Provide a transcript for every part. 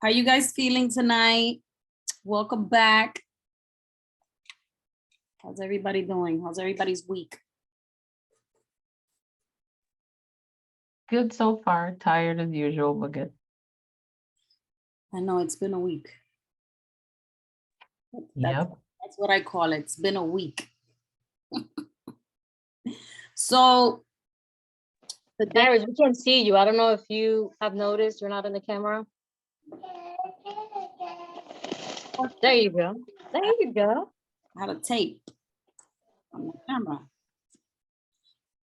How you guys feeling tonight? Welcome back. How's everybody doing? How's everybody's week? Good so far. Tired as usual, but good. I know it's been a week. Yep. That's what I call it. It's been a week. So Iris, we can't see you. I don't know if you have noticed you're not in the camera. There you go. There you go. I have a tape on the camera.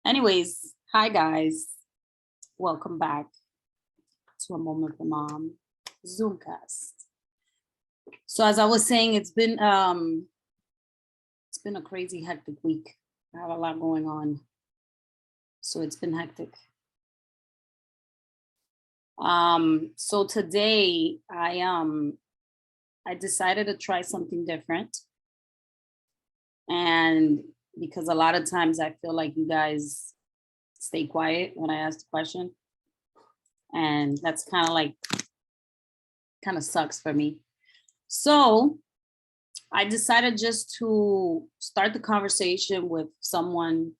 Anyways, hi guys. Welcome back to A Moment for Mom ZoomCas. So as I was saying, it's been a crazy hectic week. I have a lot going on. So it's been hectic. So today I decided to try something different. And because a lot of times I feel like you guys stay quiet when I ask the question. And that's kind of sucks for me. So I decided just to start the conversation with someone,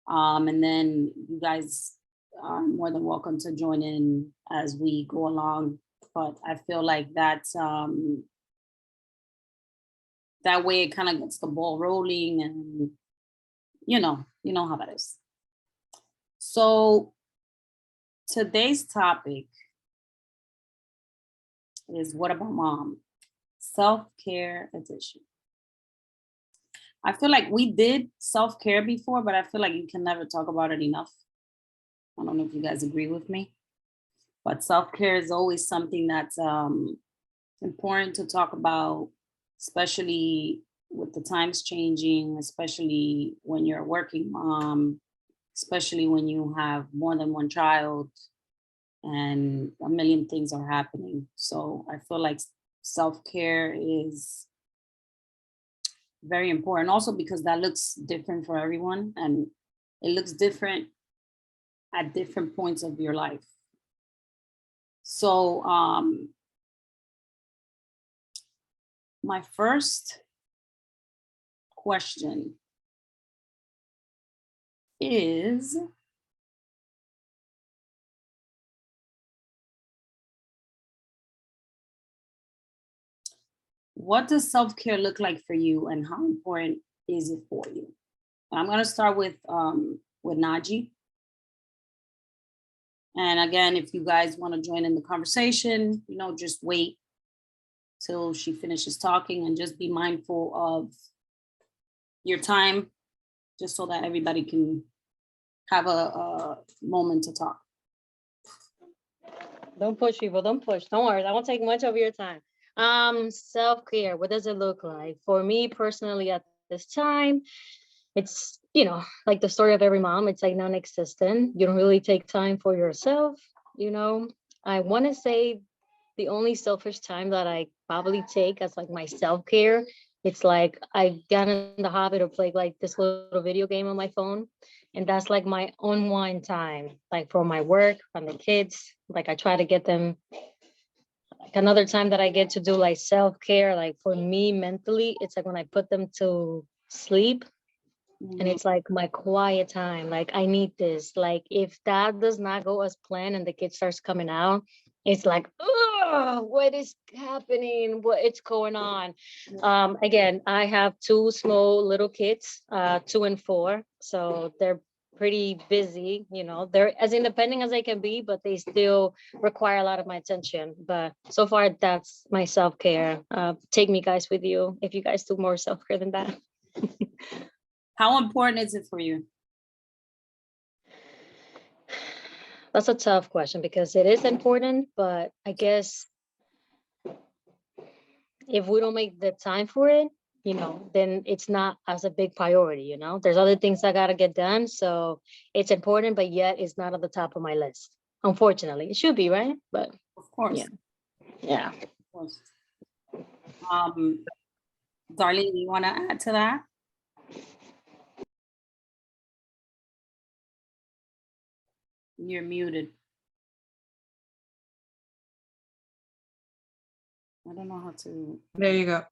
and then you guys are more than welcome to join in as we go along. But I feel like that way it kind of gets the ball rolling, and you know how that is. So today's topic is What About Mom? Self-care edition. I feel like we did self-care before, but I feel like you can never talk about it enough. I don't know if you guys agree with me, but self-care is always something that's important to talk about, especially with the times changing, especially when you're a working mom, especially when you have more than one child and a million things are happening. So I feel like self-care is very important, also because that looks different for everyone and it looks different at different points of your life. So my first question is, what does self-care look like for you and how important is it for you? I'm going to start with Naji. And again, if you guys want to join in the conversation, just wait till she finishes talking and just be mindful of your time, just so that everybody can have a moment to talk. Don't push, people. Don't push. Don't worry. I won't take much of your time. Self-care. What does it look like? For me personally at this time, it's, like the story of every mom, it's like non-existent. You don't really take time for yourself. I want to say the only selfish time that I probably take as like my self-care, it's like I've gotten in the habit of playing like this little video game on my phone. And that's like my unwind time, like for my work, from the kids. Like I try to get them, like another time that I get to do like self-care, like for me mentally, it's like when I put them to sleep. And it's like my quiet time. Like I need this. Like if that does not go as planned and the kid starts coming out, it's like, oh, what is happening? What is going on? Again, I have two small little kids, 2 and 4. So they're pretty busy, they're as independent as they can be, but they still require a lot of my attention. But so far, that's my self-care. Take me guys with you if you guys do more self-care than that. How important is it for you? That's a tough question because it is important, but I guess if we don't make the time for it, then it's not as a big priority, There's other things I gotta get done. So it's important, but yet it's not at the top of my list. Unfortunately, it should be, right? But Of course. Yeah. Of course. Darlene, you want to add to that? You're muted. I don't know how to. There you go.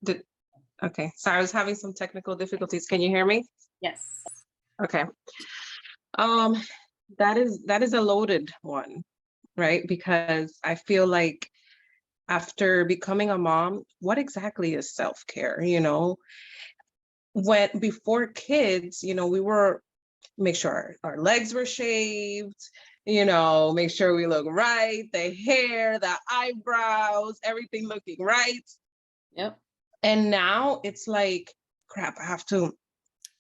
Okay, sorry, I was having some technical difficulties. Can you hear me? Yes. Okay. Um, that is a loaded one, right? Because I feel like after becoming a mom, what exactly is self-care? You know, when before kids, you know, we were make sure our legs were shaved, you know, make sure we look right, the hair, the eyebrows, everything looking right. Yep. And now it's like, crap, I have to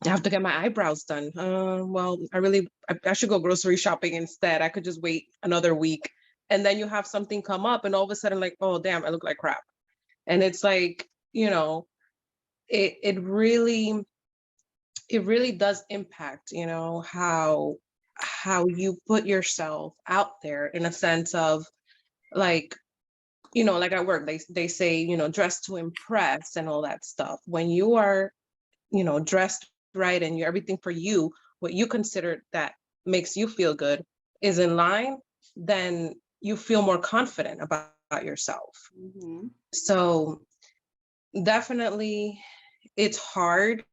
get my eyebrows done. Well, I should go grocery shopping instead. I could just wait another week. And then you have something come up and all of a sudden like, oh, damn, I look like crap. And it's like, you know, it really does impact, you know, how you put yourself out there in a sense of like, you know, like at work, they say, you know, dress to impress and all that stuff. When you are, you know, dressed right and you're everything for you, what you consider that makes you feel good is in line, then you feel more confident about yourself. Mm-hmm. So definitely it's hard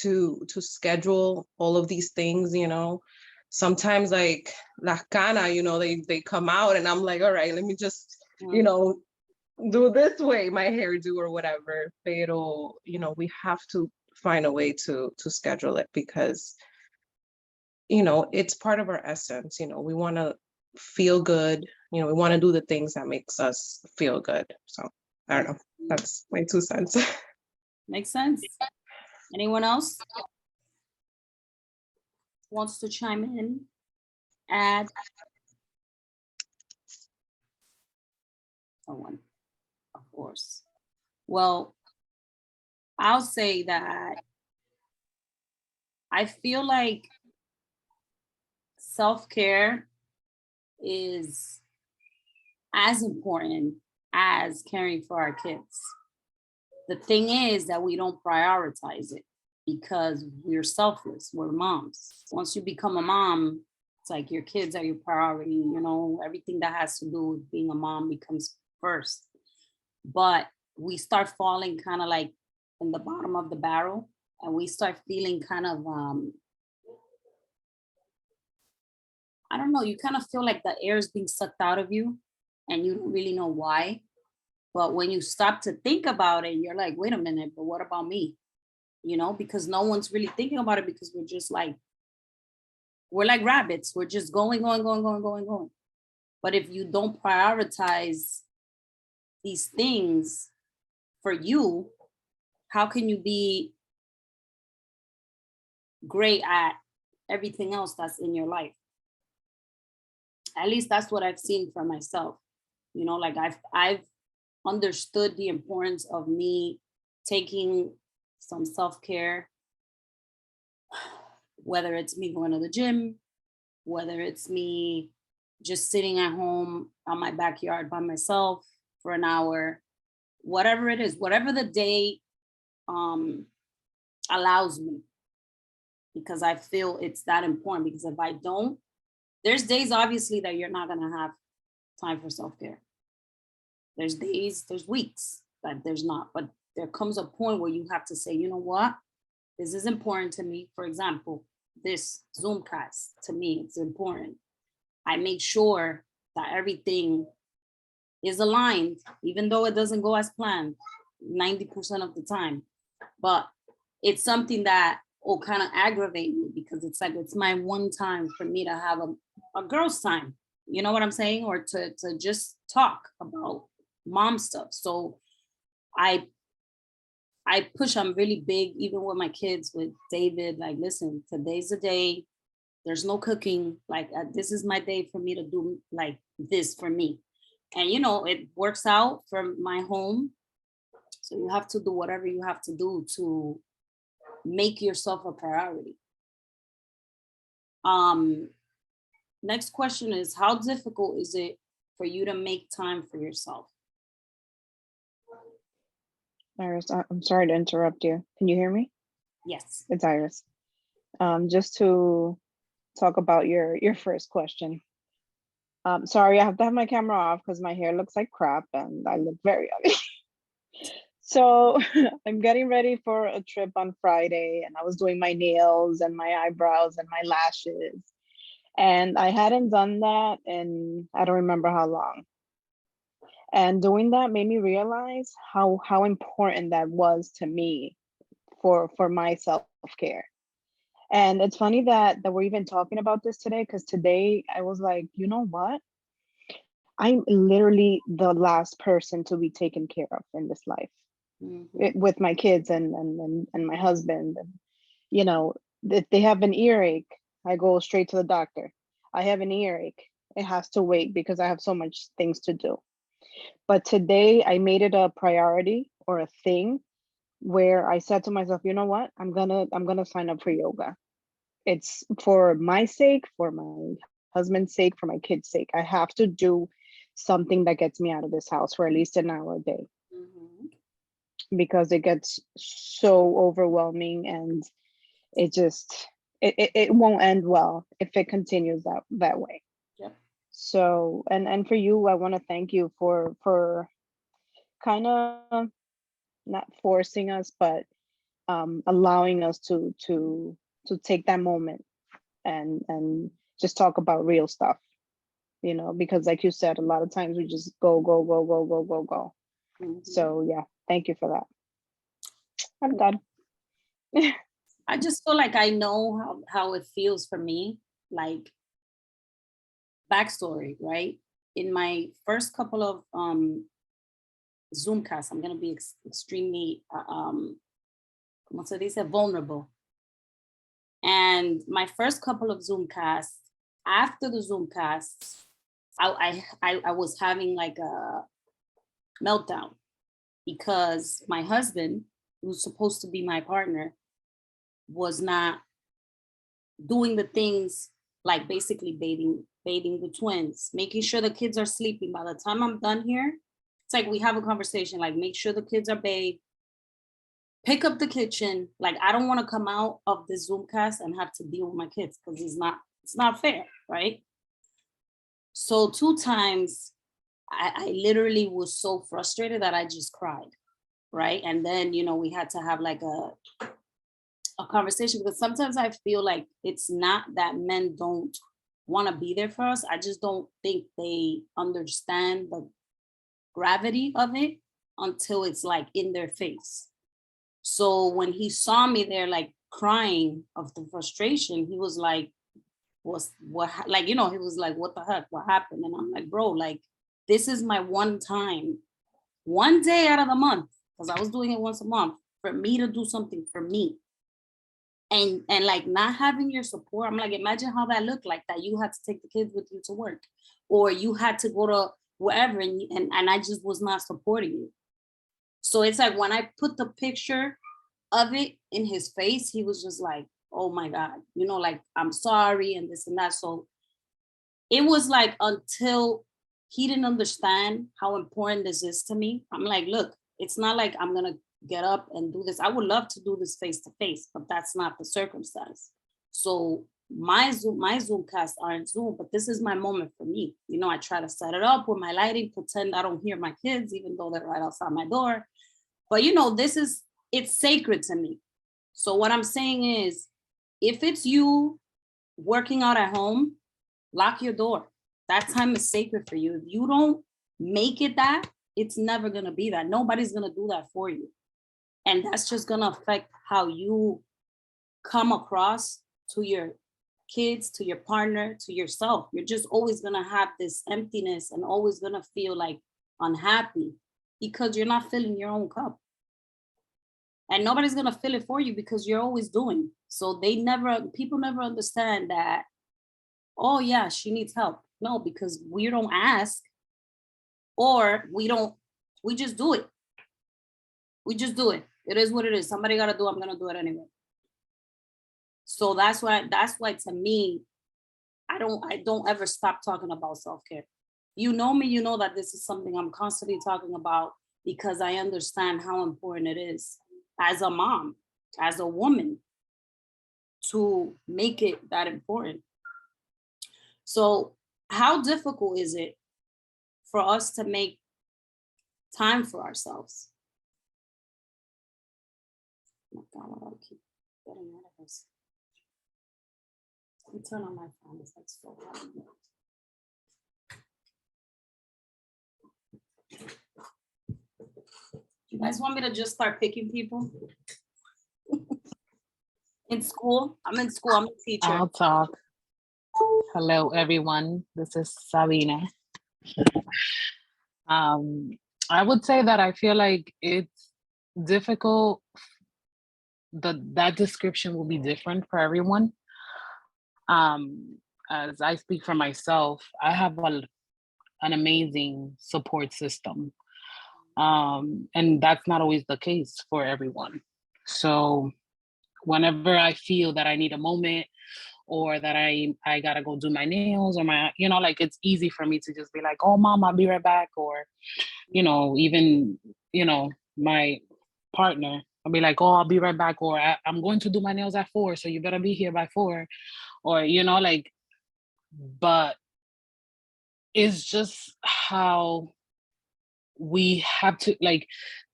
to schedule all of these things, you know. Sometimes like la cana, you know, they come out and I'm like, all right, let me just, you know, do this way my hairdo or whatever. Pero, you know, we have to find a way to schedule it because, you know, it's part of our essence. You know, we want to feel good. You know, we want to do the things that makes us feel good. So I don't know. That's my 2 cents. Makes sense. Anyone else wants to chime in? Add? Someone, of course. Well, I'll say that I feel like self-care is as important as caring for our kids. The thing is that we don't prioritize it because we're selfless, we're moms. Once you become a mom, it's like your kids are your priority, you know, everything that has to do with being a mom becomes first. But we start falling kind of like in the bottom of the barrel and we start feeling kind of I don't know, you kind of feel like the air is being sucked out of you and you don't really know why. But when you stop to think about it, you're like, wait a minute, but what about me? You know, because no one's really thinking about it because we're like rabbits. We're just going, going, going, going, going, going. But if you don't prioritize these things for you, how can you be great at everything else that's in your life? At least that's what I've seen for myself. You know, like I've understood the importance of me taking some self-care, whether it's me going to the gym, whether it's me just sitting at home on my backyard by myself for an hour, whatever it is, whatever the day allows me, because I feel it's that important. Because if I don't, there's days obviously that you're not gonna have time for self-care. There's days, there's weeks that there's not, but there comes a point where you have to say, you know what, this is important to me. For example, this ZoomCas, to me, it's important. I make sure that everything is aligned, even though it doesn't go as planned 90% of the time. But it's something that will kind of aggravate me because it's like, it's my one time for me to have a girl's time. You know what I'm saying? Or to just talk about mom stuff. So I push, I'm really big, even with my kids, with David, like, listen, today's the day. There's no cooking. Like, this is my day for me to do like this for me. And, you know, it works out from my home. So you have to do whatever you have to do to make yourself a priority. Next question is, how difficult is it for you to make time for yourself? Iris, I'm sorry to interrupt you. Can you hear me? Yes. It's Iris. Just to talk about your first question. Sorry, I have to have my camera off because my hair looks like crap and I look very ugly. So I'm getting ready for a trip on Friday, and I was doing my nails and my eyebrows and my lashes. And I hadn't done that in I don't remember how long. And doing that made me realize how important that was to me for my self-care. And it's funny that we're even talking about this today, because today I was like, you know what? I'm literally the last person to be taken care of in this life. Mhm. With my kids and my husband. And, you know, if they have an earache, I go straight to the doctor. I have an earache. It has to wait because I have so much things to do. But today I made it a priority or a thing where I said to myself, you know what? I'm gonna sign up for yoga. It's for my sake, for my husband's sake, for my kids' sake. I have to do something that gets me out of this house for at least an hour a day, Mhm. because it gets so overwhelming, and it just it won't end well if it continues that way. Yep. So, and for you, I want to thank you for kind of not forcing us, but allowing us to take that moment and just talk about real stuff, because like you said, a lot of times we just go go go go go go go. Mhm. So yeah, thank you for that. I'm done. I just feel like I know how it feels for me. Like, backstory, right? In my first couple of ZoomCast, I'm gonna be extremely como se dice, vulnerable. And my first couple of Zoomcasts, after the Zoomcasts, I was having like a meltdown because my husband, who's supposed to be my partner, was not doing the things like basically bathing the twins, making sure the kids are sleeping. By the time I'm done here, it's like we have a conversation, like make sure the kids are bathed, pick up the kitchen. Like I don't want to come out of this Zoomcast and have to deal with my kids because it's not fair, right? So 2 times I literally was so frustrated that I just cried, right? And then we had to have like a conversation, because sometimes I feel like it's not that men don't want to be there for us. I just don't think they understand the gravity of it until it's like in their face. So when he saw me there like crying of the frustration, he was like, like, he was like, what the heck, what happened? And I'm like, bro, like, this is my one time, one day out of the month, because I was doing it once a month, for me to do something for me. And like not having your support, I'm like, imagine how that looked like, that you had to take the kids with you to work, or you had to go to wherever, and I just was not supporting you. So it's like when I put the picture of it in his face, he was just like, oh my God, like, I'm sorry, and this and that. So it was like until he didn't understand how important this is to me. I'm like, look, it's not like I'm gonna get up and do this. I would love to do this face to face, but that's not the circumstance. So my Zoom casts aren't Zoom, but this is my moment for me. I try to set it up with my lighting, pretend I don't hear my kids, even though they're right outside my door. But it's sacred to me. So what I'm saying is, if it's you working out at home, lock your door. That time is sacred for you. If you don't make it that, it's never gonna be that. Nobody's gonna do that for you. And that's just gonna affect how you come across to your kids, to your partner, to yourself. You're just always gonna have this emptiness and always gonna feel like unhappy because you're not filling your own cup. And nobody's gonna fill it for you because you're always doing. So people never understand that, oh yeah, she needs help. No, because we don't ask, or we just do it. We just do it. It is what it is. Somebody gotta do, I'm gonna do it anyway. So that's why to me, I don't ever stop talking about self-care. You know me, you know that this is something I'm constantly talking about, because I understand how important it is as a mom, as a woman, to make it that important. So how difficult is it for us to make time for ourselves? Oh my God, why do I keep getting out of this? Let me turn on my phone. It's like so hard. You guys want me to just start picking people? In school? I'm in school. I'm a teacher. I'll talk. Hello, everyone. This is Sabina. I would say that I feel like it's difficult. That description will be different for everyone. As I speak for myself, I have an amazing support system. And that's not always the case for everyone. So whenever I feel that I need a moment or that I gotta go do my nails or my, like it's easy for me to just be like, oh mom, I'll be right back. Or, even, my partner, I'll be like, oh, I'll be right back. Or I'm going to do my nails at 4, so you better be here by 4. Or, but it's just how we have to,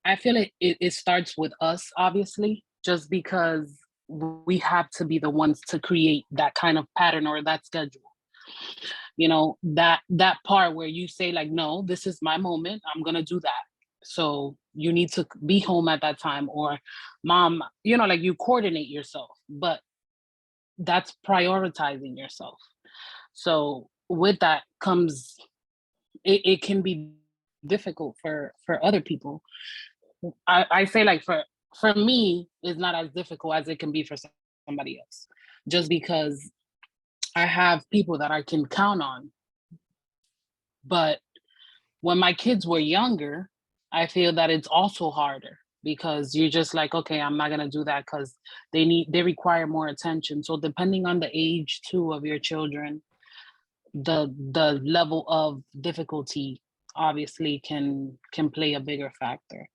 I feel like it starts with us, obviously, just because we have to be the ones to create that kind of pattern or that schedule. That part where you say like, no, this is my moment, I'm gonna do that. So you need to be home at that time, or mom, you coordinate yourself, but that's prioritizing yourself. So with that comes, it can be difficult for other people. I say like for me, it's not as difficult as it can be for somebody else, just because I have people that I can count on. But when my kids were younger, I feel that it's also harder because you're just like, okay, I'm not gonna do that because they require more attention. So depending on the age too of your children, the level of difficulty obviously can play a bigger factor.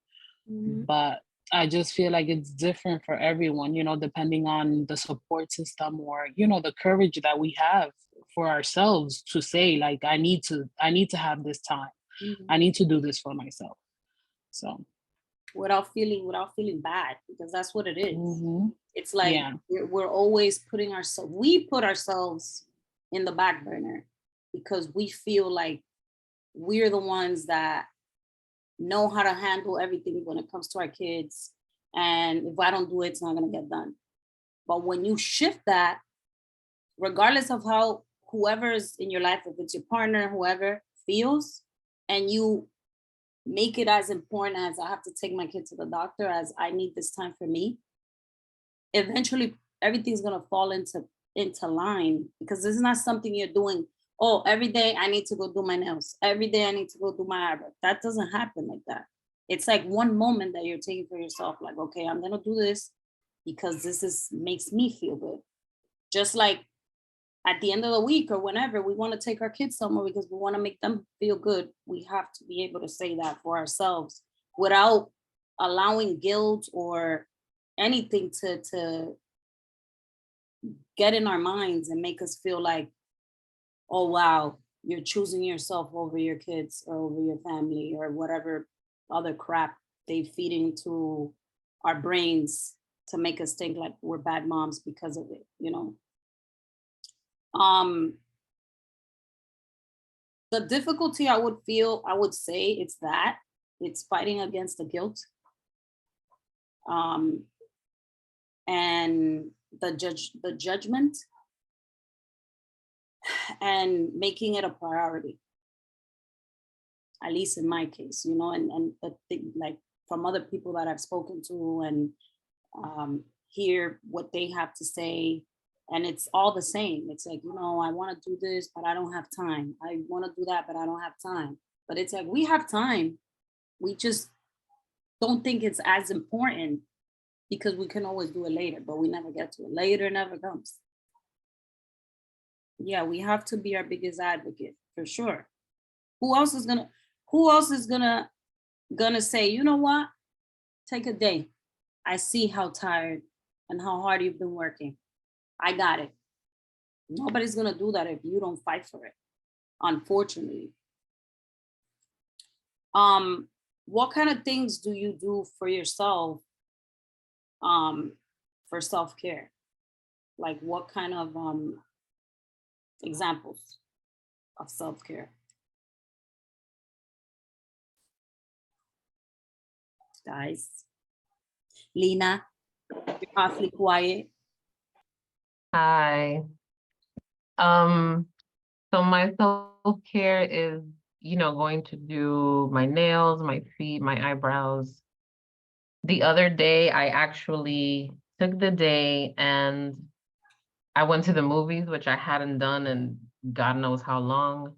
But I just feel like it's different for everyone, depending on the support system or, the courage that we have for ourselves to say like, I need to have this time. I need to do this for myself. So without feeling bad, because that's what it is. It's like, yeah, we're always we put ourselves in the back burner because we feel like we're the ones that know how to handle everything when it comes to our kids. And if I don't do it, it's not going to get done. But when you shift that, regardless of how whoever's in your life, if it's your partner, whoever feels, and you make it as important as I have to take my kid to the doctor, as I need this time for me, eventually everything's going to fall into line, because this is not something you're doing, oh, every day I need to go do my nails, every day I need to go do my eyebrow. That doesn't happen like that. It's like one moment that you're taking for yourself, like, okay, I'm going to do this because this makes me feel good. Just like at the end of the week or whenever we want to take our kids somewhere because we want to make them feel good, we have to be able to say that for ourselves without allowing guilt or anything to get in our minds and make us feel like, oh, wow, you're choosing yourself over your kids or over your family or whatever other crap they feed into our brains to make us think like we're bad moms because of it, The difficulty I would say it's fighting against the guilt. And the judgment, and making it a priority, at least in my case, and the thing, like from other people that I've spoken to and hear what they have to say. And it's all the same. It's like, I want to do this, but I don't have time. I want to do that, but I don't have time. But it's like, we have time. We just don't think it's as important because we can always do it later, but we never get to it. Later never comes. Yeah, we have to be our biggest advocate for sure. Who else is gonna say, you know what? Take a day. I see how tired and how hard you've been working. I got it. Nobody's gonna do that if you don't fight for it, unfortunately. What kind of things do you do for yourself for self-care? Like what kind of examples of self-care? Guys, Lena, you're awfully quiet. Hi. So my self-care is, going to do my nails, my feet, my eyebrows. The other day, I actually took the day and I went to the movies, which I hadn't done in God knows how long.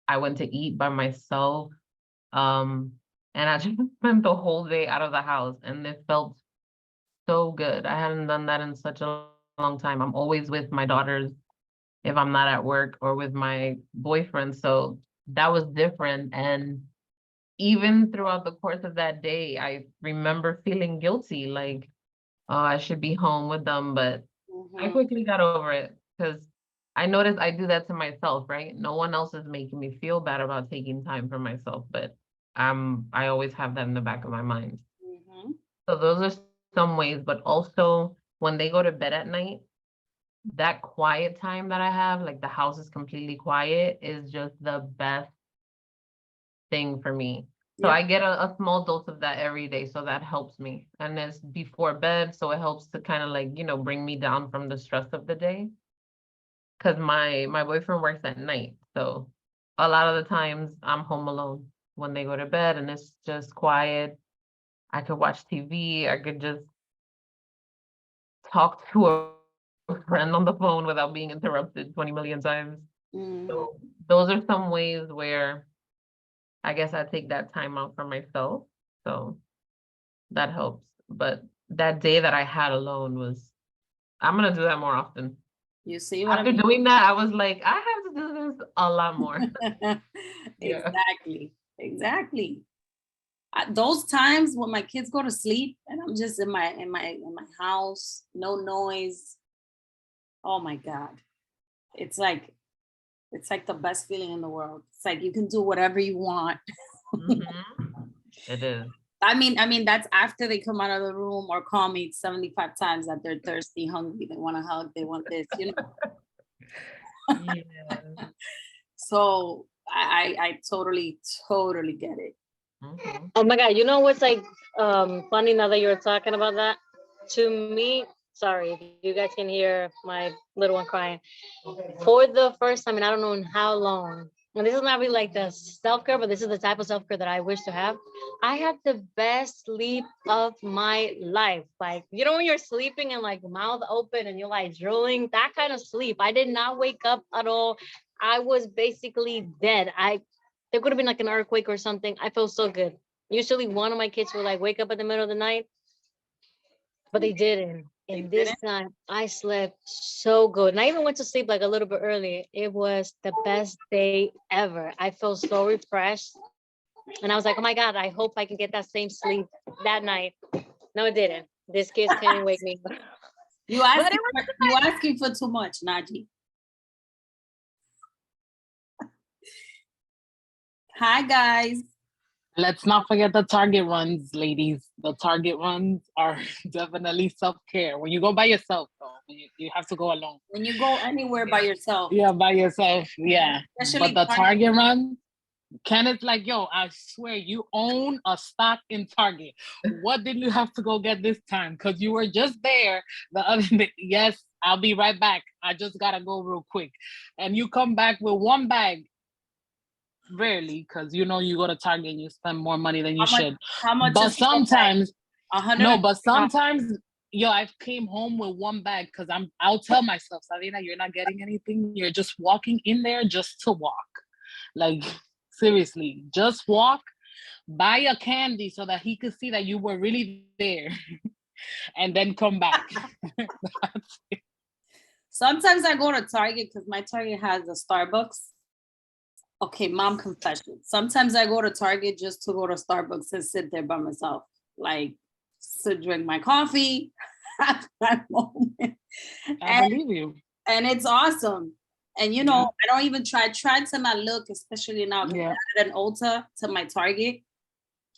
I went to eat by myself. And I just spent the whole day out of the house and it felt so good. I hadn't done that in such a long time. I'm always with my daughters if I'm not at work or with my boyfriend. So that was different. And even throughout the course of that day, I remember feeling guilty, like, oh, I should be home with them. But I Mhm. quickly got over it because I noticed I do that to myself, right? No one else is making me feel bad about taking time for myself, but I always have that in the back of my mind. Mhm. So those are some ways, but also when they go to bed at night, that quiet time that I have, like the house is completely quiet, is just the best thing for me. So Yep. I get a small dose of that every day, so that helps me. And it's before bed, so it helps to kind of like, bring me down from the stress of the day. Because my boyfriend works at night, so a lot of the times I'm home alone when they go to bed, and it's just quiet. I could watch TV. I could just talk to a friend on the phone without being interrupted 20 million times. Mhm. So those are some ways where I guess I take that time out for myself. So that helps. But that day that I had alone I'm gonna do that more often. You see what I After mean? doing that, I was like, I have to do this a lot more. Yeah. Exactly. Exactly. Those times when my kids go to sleep and I'm just in my house, no noise. Oh my God. It's like the best feeling in the world. It's like you can do whatever you want. Mhm. It is. I mean, that's after they come out of the room or call me 75 times that they're thirsty, hungry, they want a hug, they want this. Yeah. So I totally, totally get it. Mhm. Oh my God, you know what's like funny now that you're talking about that? To me, sorry, if you guys can hear my little one crying. For the first time, and I don't know in how long, and this is not really like the self-care, but this is the type of self-care that I wish to have. I had the best sleep of my life. Like, when you're sleeping and like mouth open and you're like drooling, that kind of sleep. I did not wake up at all. I was basically dead. There could have been like an earthquake or something. I felt so good. Usually one of my kids will like wake up in the middle of the night, but they didn't. They And this didn't? time I slept so good. And I even went to sleep like a little bit early. It was the best day ever. I felt so refreshed. And I was like, oh my God, I hope I can get that same sleep that night. No, it didn't. These kids can't wake me up. You But asking it was for, you asking for too much, Naji. Hi guys. Let's not forget the Target runs, ladies. The Target runs are definitely self-care. When you go by yourself, though, you have to go alone. When you go anywhere by yourself, Yeah, by yourself. Yeah. especially But the Target. Target run, Kenneth's like, yo, I swear you own a stock in Target. What did you have to go get this time? Because you were just there the other day. Yes, I'll be right back. I just gotta go real quick. And you come back with one bag. Rarely, because you go to Target and you spend more money than you How much? should. How much But is one bag? sometimes, 100. no, but sometimes, yo, I came home with one bag because I'll tell myself, Savina, you're not getting anything. You're just walking in there just to walk. Like, seriously, just walk, buy a candy so that he could see that you were really there and then come back. That's it. Sometimes I go to Target because my Target has a Starbucks. Okay, mom confession. Sometimes I go to Target just to go to Starbucks and sit there by myself, like to drink my coffee at that moment. I believe you. And it's awesome. And Yeah. I don't even try to not look, especially now because Yeah. I added an Ulta to my Target.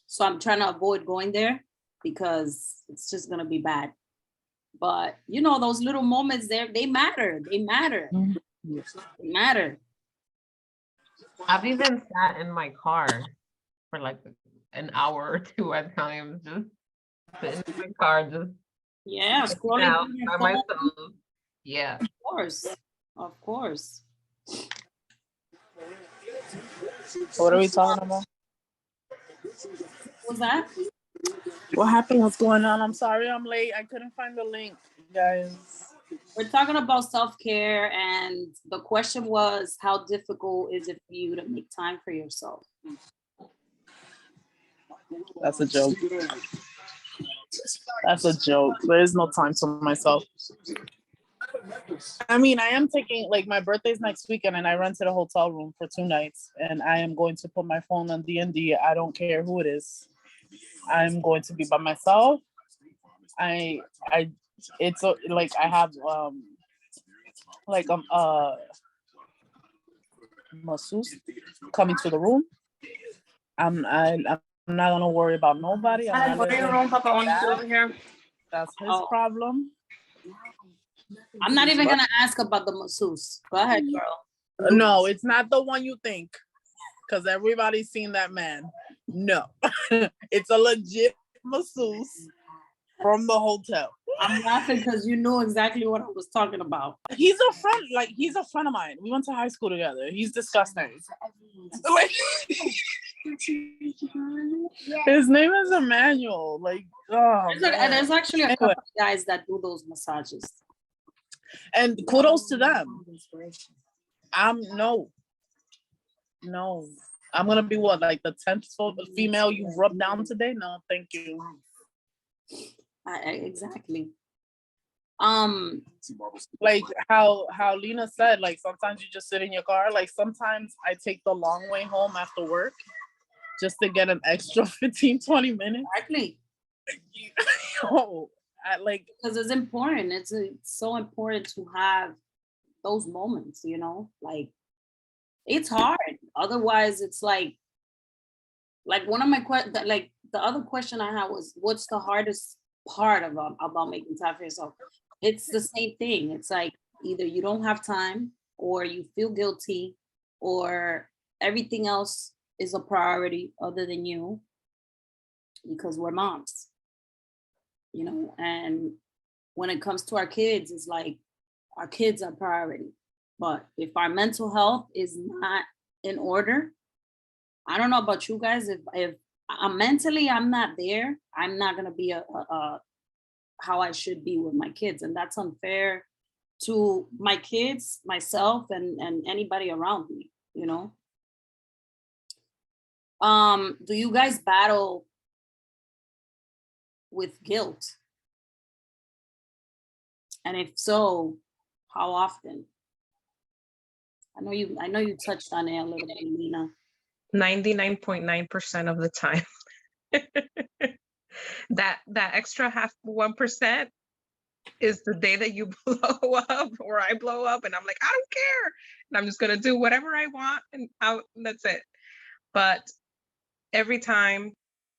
So I'm trying to avoid going there. because it's just gonna be bad. But you know, those little moments there, they matter. They matter. They matter. I've even sat in my car for like an hour or two at times, just sitting in my car, just Yeah, scrolling out through your by phone. myself. Yeah. Of course. Of course. What are we talking about? What was that? What happened? What's going on? I'm sorry I'm late. I couldn't find the link, guys. We're talking about self-care, and the question was, how difficult is it for you to make time for yourself? That's a joke. That's a joke. There is no time for myself. I mean, I am taking, like, my birthday's next weekend, and I rented a hotel room for 2 nights, and I am going to put my phone on D&D. I don't care who it is. I'm going to be by myself. It's like I have like masseuse coming to the room. I'm not gonna worry about nobody. I'm not letting that's his problem. I'm not even gonna ask about the masseuse. Go ahead, girl. No, it's not the one you think, because everybody's seen that man. No, it's a legit masseuse from the hotel. I'm laughing because you know exactly what I was talking about. He's a friend of mine. We went to high school together. He's disgusting. Like, his name is Emmanuel. Like, oh, there's actually a anyway. couple of guys that do those massages. And kudos to them. No. I'm gonna be what, like the 10th female you rubbed down today? No, thank you. Exactly. Like how Lena said, like sometimes you just sit in your car. Like sometimes I take the long way home after work just to get an extra 15-20 minutes. Exactly. Because it's important. It's so important to have those moments, you know, like it's hard. Otherwise it's like one of my like the other question I had was, what's the hardest part about making time for yourself? It's the same thing. It's like either you don't have time, or you feel guilty, or everything else is a priority other than you, because we're moms, you know. And when it comes to our kids, it's like our kids are priority. But if our mental health is not in order, I don't know about you guys, if I'm mentally, I'm not there, I'm not gonna be a how I should be with my kids. And that's unfair to my kids, myself, and anybody around me, you know. Do you guys battle with guilt? And if so, how often? I know you touched on it a little bit, Nina. 99.9% of the time. that extra 1% is the day that you blow up or I blow up, and I'm like, I don't care, and I'm just gonna do whatever I want, and that's it. But every time,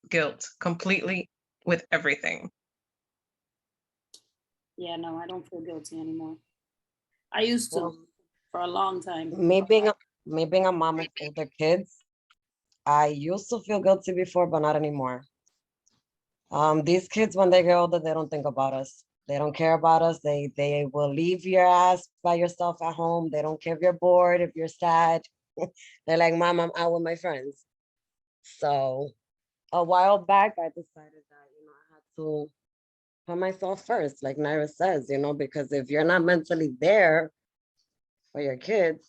guilt completely with everything. Yeah, no, I don't feel guilty anymore. I used to for a long time. Me being a mom of older kids, I used to feel guilty before, but not anymore. These kids, when they get older, they don't think about us. They don't care about us. They will leave your ass by yourself at home. They don't care if you're bored, if you're sad. They're like, Mom, I'm out with my friends. So a while back, I decided that, I had to put myself first, like Naira says, because if you're not mentally there for your kids,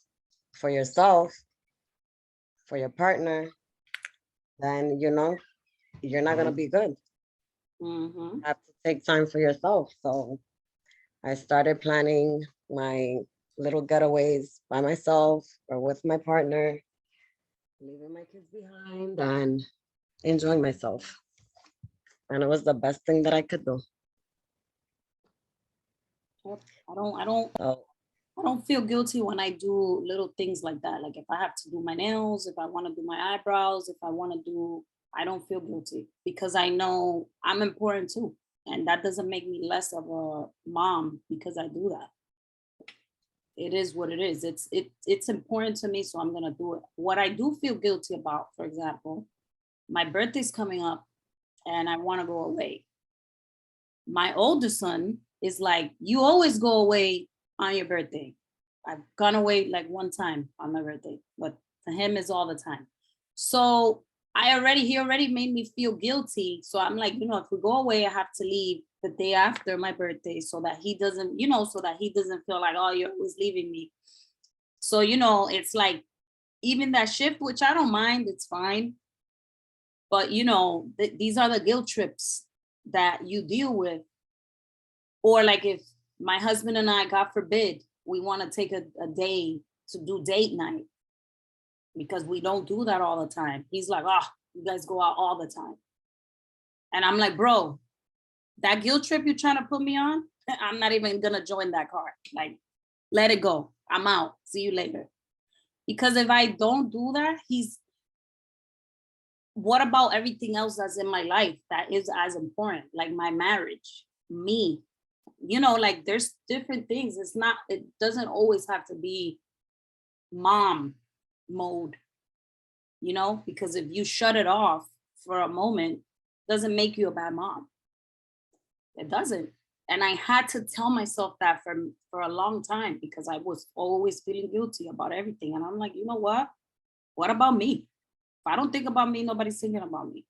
for yourself, for your partner, then, you're not going to be good. Mm-hmm. You have to take time for yourself. So I started planning my little getaways by myself or with my partner, leaving my kids behind and enjoying myself. And it was the best thing that I could do. I don't feel guilty when I do little things like that. Like if I have to do my nails, if I want to do my eyebrows, if I want to do I don't feel guilty because I know I'm important too. And that doesn't make me less of a mom because I do that. It is what it is. It's important to me, so I'm gonna do it. What I do feel guilty about, for example, my birthday's coming up and I want to go away. My older son is like, you always go away on your birthday. I've gone away like one time on my birthday, but to him it's all the time. So he already made me feel guilty. So I'm like, if we go away, I have to leave the day after my birthday so that he doesn't, so that he doesn't feel like, oh, you're always leaving me. So, it's like even that shift, which I don't mind, it's fine. But, these are the guilt trips that you deal with. Or like if my husband and I, God forbid, we want to take a day to do date night because we don't do that all the time. He's like, oh, you guys go out all the time. And I'm like, bro, that guilt trip you're trying to put me on, I'm not even going to join that car. Like, let it go. I'm out. See you later. Because if I don't do that, what about everything else that's in my life that is as important? Like my marriage, me, like there's different things. It doesn't always have to be mom mode, because if you shut it off for a moment, doesn't make you a bad mom. It doesn't. And I had to tell myself that for a long time because I was always feeling guilty about everything. And I'm like, you know what? What about me? If I don't think about me, nobody's thinking about me.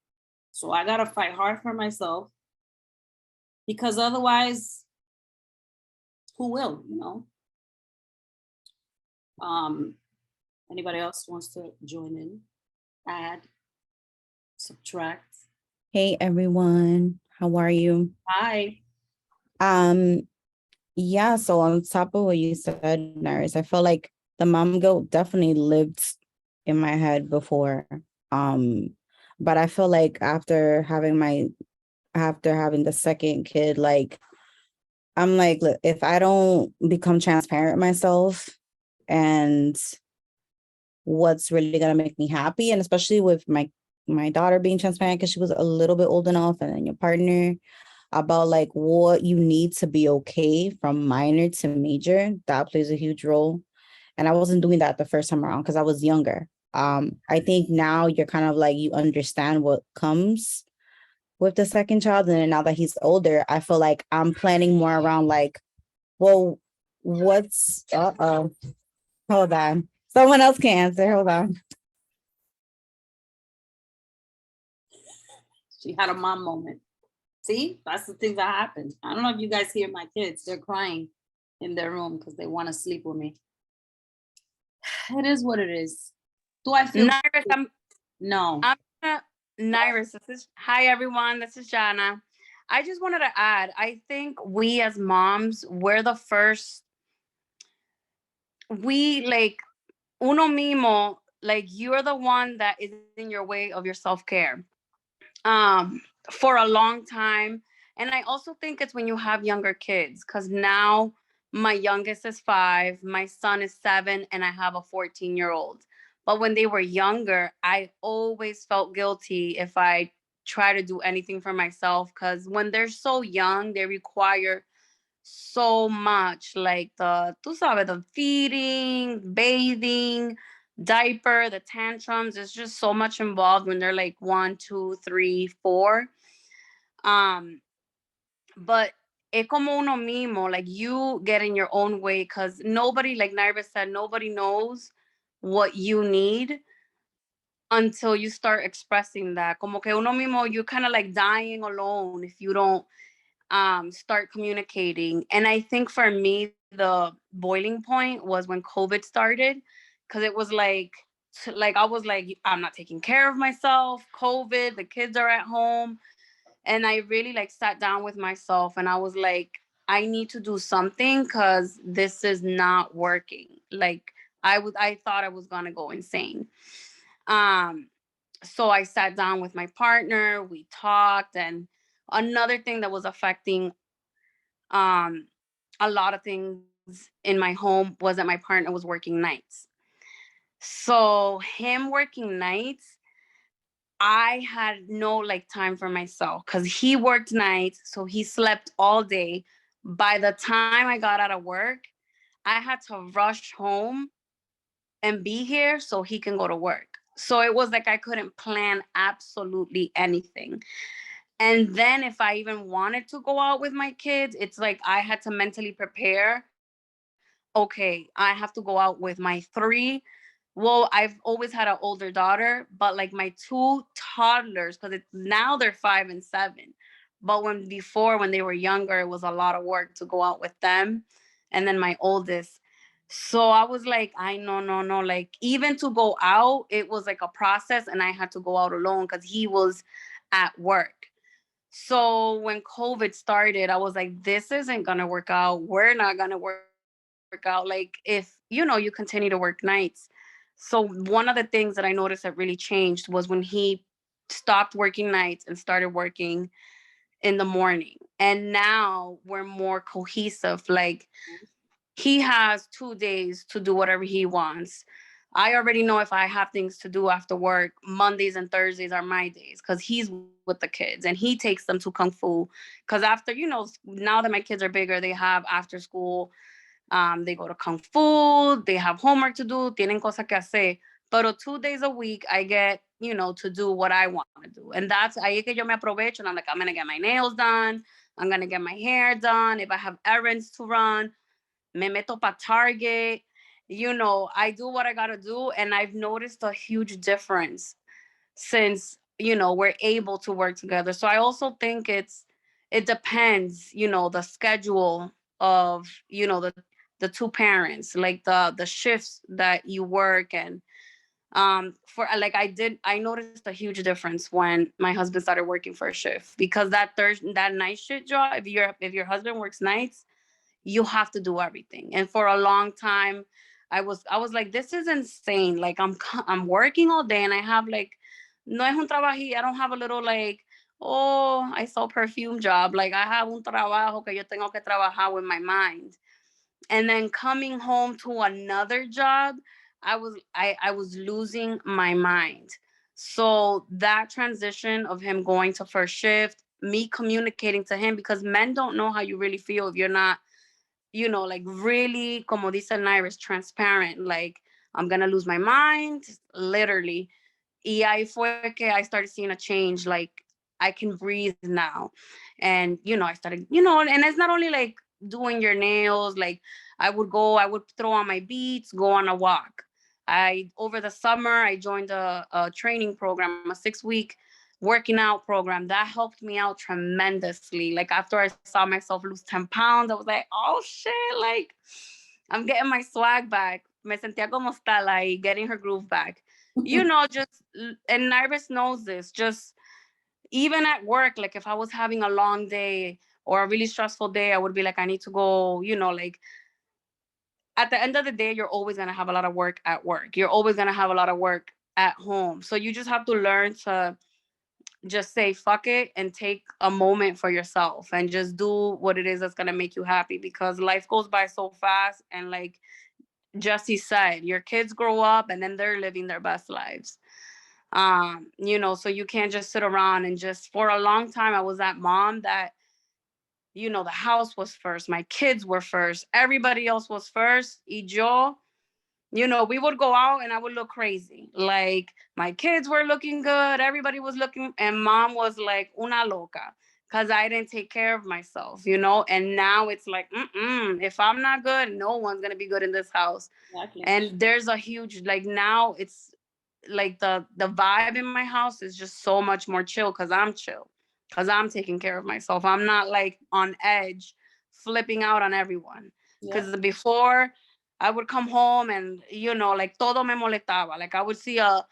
So I got to fight hard for myself because otherwise, who will, Anybody else wants to join in, add, subtract? Hey everyone, how are you? Hi. Yeah, so on top of what you said, Nurse, I feel like the mom guilt definitely lived in my head before. But I feel like after having the second kid, like I'm like, look, if I don't become transparent myself and what's really gonna make me happy, and especially with my daughter being transparent because she was a little bit old enough, and then your partner about like what you need to be okay from minor to major, that plays a huge role. And I wasn't doing that the first time around because I was younger. I think now you're kind of like, you understand what comes with the second child. And then now that he's older, I feel like I'm planning more around like, well, what's, hold on. Someone else can answer, hold on. She had a mom moment. See, that's the things that happen. I don't know if you guys hear my kids. They're crying in their room because they want to sleep with me. It is what it is. Do I feel? Nairis, No. Nairis, hi everyone. This is Jana. I just wanted to add, I think we as moms, we're the first, like uno mismo, like you're the one that is in your way of your self-care for a long time. And I also think it's when you have younger kids, because now my youngest is 5, my son is 7, and I have a 14-year-old. But when they were younger, I always felt guilty if I try to do anything for myself, because when they're so young, they require so much, like tú sabes, the feeding, bathing, diaper, the tantrums. There's just so much involved when they're like 1, 2, 3, 4. But es como uno mismo, like you get in your own way, because nobody, like Narva said, nobody knows what you need until you start expressing that. Como que uno mismo, you're kind of like dying alone if you don't start communicating. And I think for me, the boiling point was when COVID started, because it was like I was like, I'm not taking care of myself. COVID, the kids are at home. And I really like sat down with myself and I was like, I need to do something because this is not working. Like I thought I was gonna go insane. So I sat down with my partner, we talked, and another thing that was affecting a lot of things in my home was that my partner was working nights. So him working nights, I had no like time for myself because he worked nights, so he slept all day. By the time I got out of work, I had to rush home and be here so he can go to work. So it was like I couldn't plan absolutely anything. And then if I even wanted to go out with my kids, it's like I had to mentally prepare. Okay, I have to go out with my three. Well, I've always had an older daughter, but like my two toddlers, because now they're 5 and 7. But when they were younger, it was a lot of work to go out with them. And then my oldest. So I was like, I no, no, no. Like even to go out, it was like a process, and I had to go out alone because he was at work. So when COVID started, I was like, this isn't gonna work out. We're not gonna work out. Like if you continue to work nights. So one of the things that I noticed that really changed was when he stopped working nights and started working in the morning. And now we're more cohesive. Like he has 2 days to do whatever he wants. I already know if I have things to do after work, Mondays and Thursdays are my days because he's with the kids and he takes them to Kung Fu. Because after, now that my kids are bigger, they have after school, they go to Kung Fu, they have homework to do, tienen cosas que hacer. But 2 days a week, I get, to do what I want to do. And that's ahí que yo me aprovecho. And I'm like, I'm going to get my nails done. I'm going to get my hair done. If I have errands to run, me meto pa Target. I do what I gotta do, and I've noticed a huge difference since we're able to work together. So I also think it depends, the schedule of the two parents, like the shifts that you work. And for like I noticed a huge difference when my husband started working for a shift, because that night shift job, if your husband works nights, you have to do everything. And for a long time, I was like, this is insane. Like I'm working all day, and I have like, no es un trabajo. I don't have a little like, oh, I saw perfume job. Like I have un trabajo que yo tengo que trabajar with my mind. And then coming home to another job, I was losing my mind. So that transition of him going to first shift, me communicating to him, because men don't know how you really feel if you're not, like really, como dice Iris, transparent. Like, I'm gonna lose my mind, literally. Y ahí fue que I started seeing a change. Like, I can breathe now. And, I started, and it's not only like doing your nails. Like, I would throw on my beats, go on a walk. Over the summer, I joined a training program, a 6-week working out program that helped me out tremendously. Like after I saw myself lose 10 pounds, I was like, oh shit, like I'm getting my swag back. Me sentía como está, like getting her groove back. Just, and Iris knows this, just even at work, like if I was having a long day or a really stressful day, I would be like, I need to go, like at the end of the day, you're always going to have a lot of work at work. You're always going to have a lot of work at home. So you just have to learn to just say fuck it and take a moment for yourself and just do what it is that's going to make you happy, because life goes by so fast. And like Jesse said, your kids grow up and then they're living their best lives. So you can't just sit around and just, for a long time, I was that mom that, the house was first, my kids were first, everybody else was first. Y yo, we would go out and I would look crazy. Like my kids were looking good, everybody was looking, and mom was like una loca because I didn't take care of myself, And now it's like, if I'm not good, no one's gonna be good in this house. Exactly. And there's a huge, like, now it's like the vibe in my house is just so much more chill because I'm chill, because I'm taking care of myself. I'm not like on edge, flipping out on everyone. Because before, I would come home and, like todo me molestaba. Like I would see a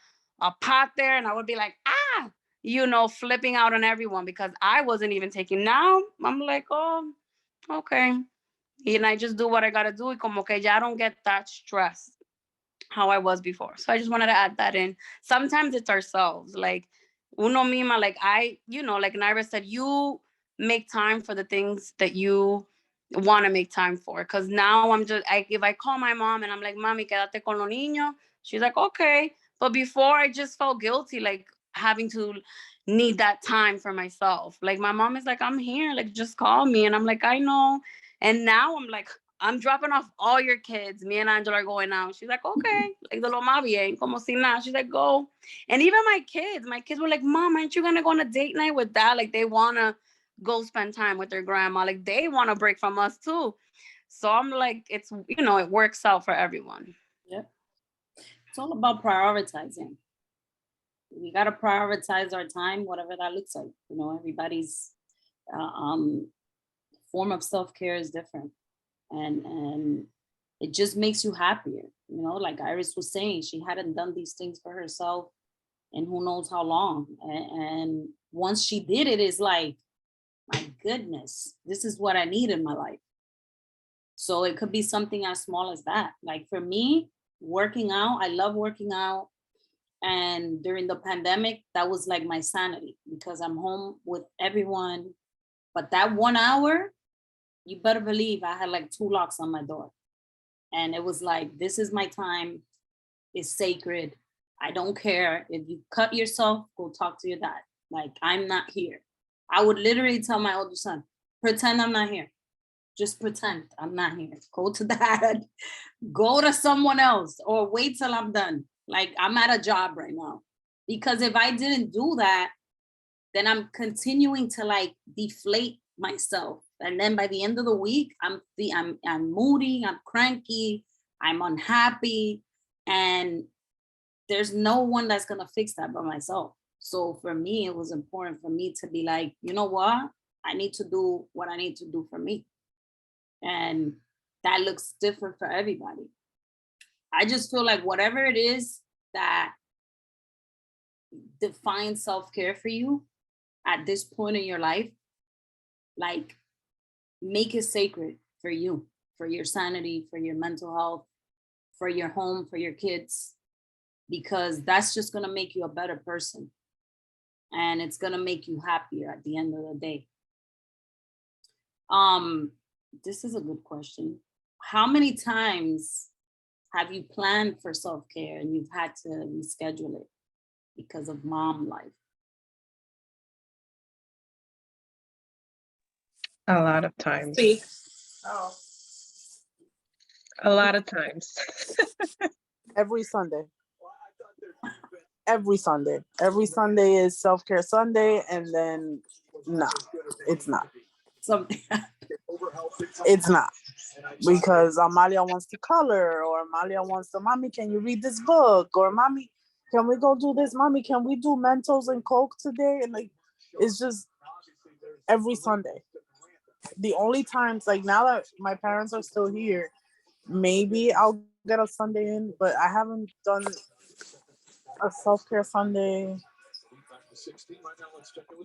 pot there and I would be like, flipping out on everyone because I wasn't even taking. Now I'm like, oh, okay. And I just do what I gotta do. Y como que ya don't get that stress how I was before. So I just wanted to add that in. Sometimes it's ourselves. Like uno misma, like like Naira said, you make time for the things that you want to make time for. Because now if I call my mom and I'm like, mami, quédate con los niños, she's like, okay. But before, I just felt guilty. Like, having to need that time for myself. Like my mom is like, I'm here, like just call me. And I'm like, I know. And now I'm like, I'm dropping off all your kids. Me and Angela are going out. She's like, okay. Like the lo más bien, como si nada. She's like, go. And even my kids were like, Mom, aren't you gonna go on a date night with Dad? Like they wanna go spend time with their grandma. Like they want a break from us too. So I'm like, it's, you know, it works out for everyone. Yep. It's all about prioritizing. We got to prioritize our time, whatever that looks like. You know, everybody's form of self-care is different. And it just makes you happier. You know, like Iris was saying, she hadn't done these things for herself in who knows how long. And once she did it, it's like, my goodness, this is what I need in my life. So it could be something as small as that. Like for me, working out, I love working out. And during the pandemic, that was like my sanity because I'm home with everyone. But that 1 hour, you better believe I had like 2 locks on my door. And it was like, this is my time. It's sacred. I don't care. If you cut yourself, go talk to your dad. Like, I'm not here. I would literally tell my older son, pretend I'm not here. Just pretend I'm not here. Go to dad, go to someone else, or wait till I'm done. Like, I'm at a job right now. Because if I didn't do that, then I'm continuing to like deflate myself. And then by the end of the week, I'm moody, I'm cranky, I'm unhappy. And there's no one that's gonna fix that but myself. So for me, it was important for me to be like, you know what? I need to do what I need to do for me. And that looks different for everybody. I just feel like whatever it is that defines self-care for you at this point in your life, like make it sacred for you, for your sanity, for your mental health, for your home, for your kids, because that's just gonna make you a better person. And it's gonna make you happier at the end of the day. This is a good question. How many times have you planned for self-care and you've had to reschedule it because of mom life? A lot of times. Speak. A lot of times. Every Sunday. Every Sunday. Every Sunday is self-care Sunday, and then no, it's not. Something. It's not. Because Amalia wants to color, or Amalia wants to, Mommy, can you read this book? Or Mommy, can we go do this? Mommy, can we do Mentos and Coke today? And like, it's just every Sunday. The only times, like now that my parents are still here, maybe I'll get a Sunday in, but I haven't done a self-care Sunday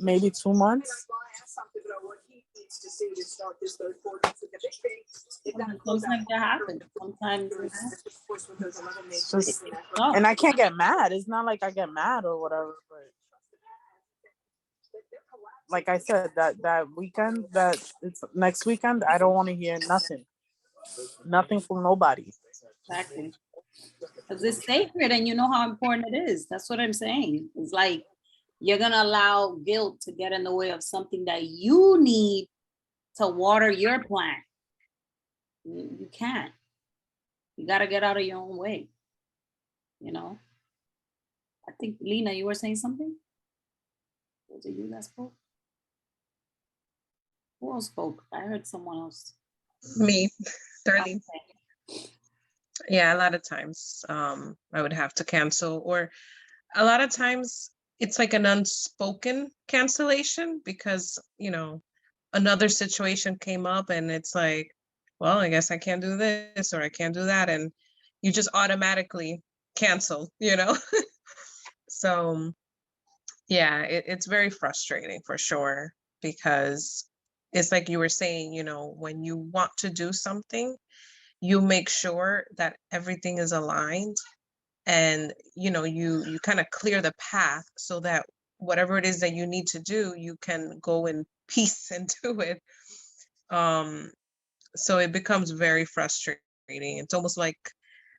maybe 2 months. Sometimes that happens. Sometimes It's just, and I can't get mad. It's not like I get mad or whatever, but like I said, that weekend, that it's next weekend, I don't want to hear nothing from nobody. exactly. Because it's sacred and you know how important it is. That's what I'm saying. It's like you're gonna allow guilt to get in the way of something that you need to water your plant. You can't. You gotta get out of your own way. You know? I think Lena, you were saying something? Was it you that spoke? Who else spoke? I heard someone else. Me, Darlene. Okay. Yeah, a lot of times I would have to cancel, or a lot of times it's like an unspoken cancellation because, you know, another situation came up and it's like, well, I guess I can't do this or I can't do that. And you just automatically cancel, you know? So yeah, it's very frustrating for sure, because it's like you were saying, you know, when you want to do something, you make sure that everything is aligned, and you know, you kind of clear the path so that whatever it is that you need to do, you can go in peace and do it. So it becomes very frustrating. It's almost like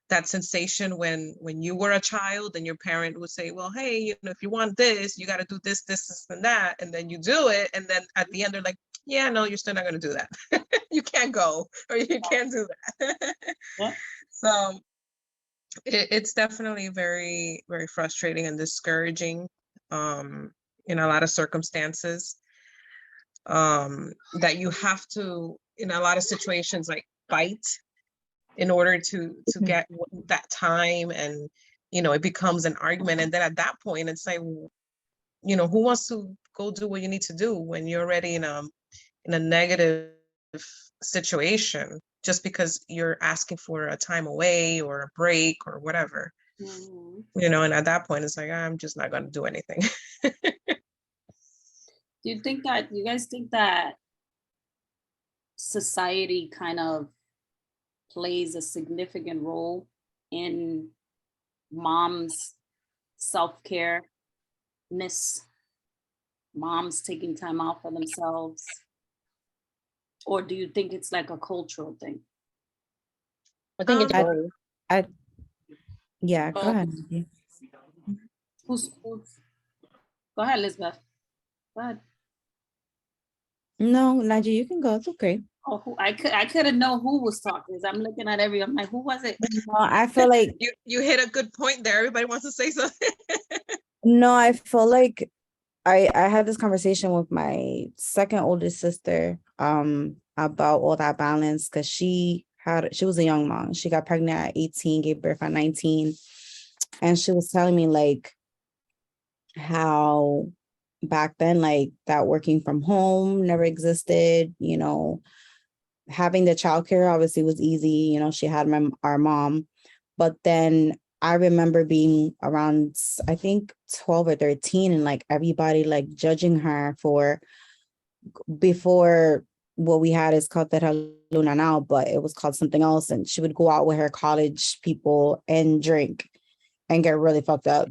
that sensation when you were a child and your parent would say, well, hey, you know, if you want this, you got to do this, this, and that. And then you do it. And then at the end, they're like, yeah, no, you're still not going to do that. You can't go, or you can't do that. Yeah. So it's definitely very, very frustrating and discouraging in a lot of circumstances, that you have to, in a lot of situations, like fight in order to get that time. And, you know, it becomes an argument. And then at that point, it's like, you know, who wants to go do what you need to do when you're already in a negative situation, just because you're asking for a time away or a break or whatever, Mhm. you know. And at that point, it's like, I'm just not going to do anything. Do you think that you guys think that society kind of plays a significant role in moms' self-care, moms taking time out for themselves? Or do you think it's like a cultural thing? I think it's Um, both. I yeah, go Oh. ahead. Nikki. Who's go ahead, Elizabeth. Go ahead. No, Nadia, you can go. It's okay. Oh, I couldn't know who was talking. 'Cause I'm looking at I'm like, who was it? No, I feel like you hit a good point there. Everybody wants to say something. no, I feel like I had this conversation with my second oldest sister about all that balance, because she was a young mom. She got pregnant at 18, gave birth at 19. And she was telling me like how back then, like that working from home never existed, you know, having the childcare obviously was easy, you know, she had our mom. But then I remember being around, I think 12 or 13, and like everybody like judging her for, before what we had is called Terra Luna now, but it was called something else. And she would go out with her college people and drink and get really fucked up.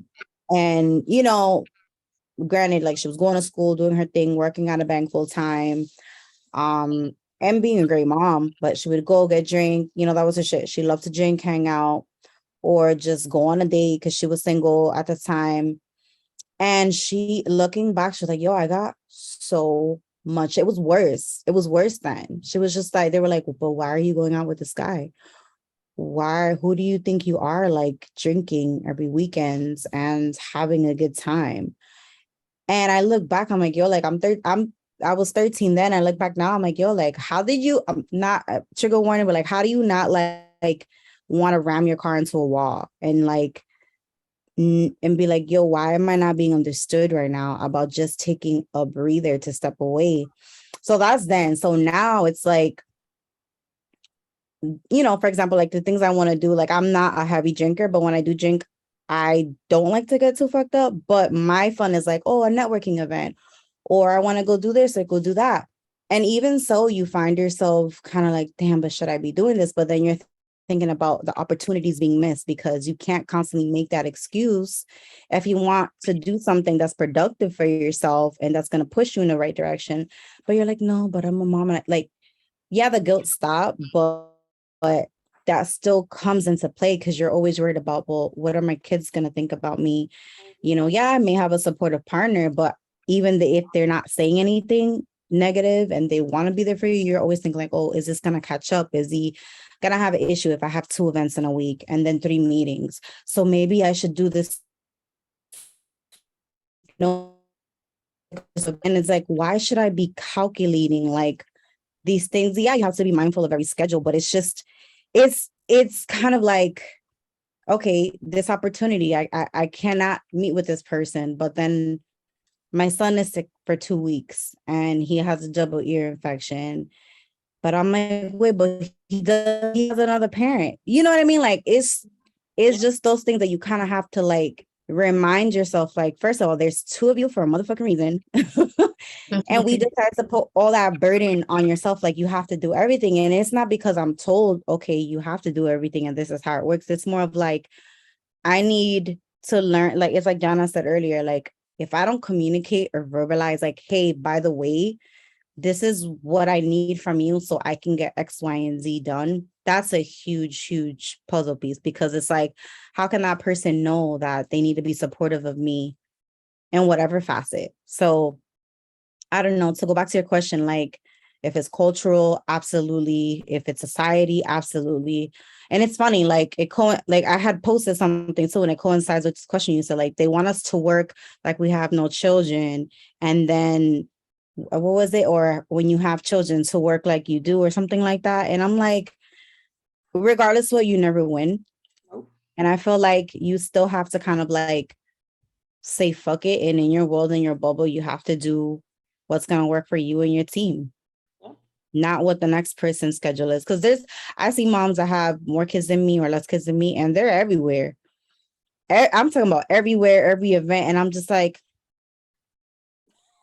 And, you know, granted, like she was going to school, doing her thing, working at a bank full time, and being a great mom, but she would go get drink, you know, that was her shit. She loved to drink, hang out, or just go on a date because she was single at the time. And she, looking back, she was like, yo, I got so much. It was worse. It was worse then. She was just like, they were like, but why are you going out with this guy? Who do you think you are, like drinking every weekends and having a good time? And I look back, I'm like, yo, like I was 13 then. I look back now, I'm like, yo, like, how did you, not trigger warning, but like, how do you not like want to ram your car into a wall and like, and be like, yo, why am I not being understood right now about just taking a breather to step away? So that's then. So now it's like, you know, for example, like the things I want to do, like I'm not a heavy drinker, but when I do drink, I don't like to get too fucked up. But my fun is like, oh, a networking event, or I want to go do this or go do that. And even so, you find yourself kind of like, damn, but should I be doing this? But then you're thinking about the opportunities being missed, because you can't constantly make that excuse if you want to do something that's productive for yourself and that's going to push you in the right direction. But you're like, no, but I'm a mom. And like, yeah, the guilt stopped, but that still comes into play because you're always worried about, well, what are my kids going to think about me? You know, yeah, I may have a supportive partner, but even if they're not saying anything negative and they want to be there for you, you're always thinking like, oh, is this going to catch up? Is he going to have an issue if I have 2 events in a week and then 3 meetings? So maybe I should do this. No. And it's like, why should I be calculating like these things? Yeah, you have to be mindful of every schedule, but it's just, it's kind of like, okay, this opportunity, I cannot meet with this person, but then my son is sick for 2 weeks and he has a double ear infection. But I'm like, wait, but he has another parent. You know what I mean? Like it's just those things that you kind of have to like remind yourself, like, first of all, there's 2 of you for a motherfucking reason. And we decide to put all that burden on yourself, like you have to do everything. And it's not because I'm told, okay, you have to do everything and this is how it works. It's more of like, I need to learn, like, it's like Jana said earlier, like, if I don't communicate or verbalize, like, hey, by the way, this is what I need from you so I can get X, Y, and Z done. That's a huge, huge puzzle piece, because it's like, how can that person know that they need to be supportive of me in whatever facet? So I don't know, to go back to your question, like if it's cultural, absolutely. If it's society, absolutely. And it's funny, like like I had posted something too, and it coincides with this question you said, like they want us to work like we have no children, and then what was it? Or when you have children to work like you do, or something like that. And I'm like, regardless what, you never win. Nope. And I feel like you still have to kind of like say fuck it, and in your world, in your bubble, you have to do what's going to work for you and your team, not what the next person's schedule is. Because I see moms that have more kids than me or less kids than me, and they're everywhere. I'm talking about everywhere, every event, and I'm just like,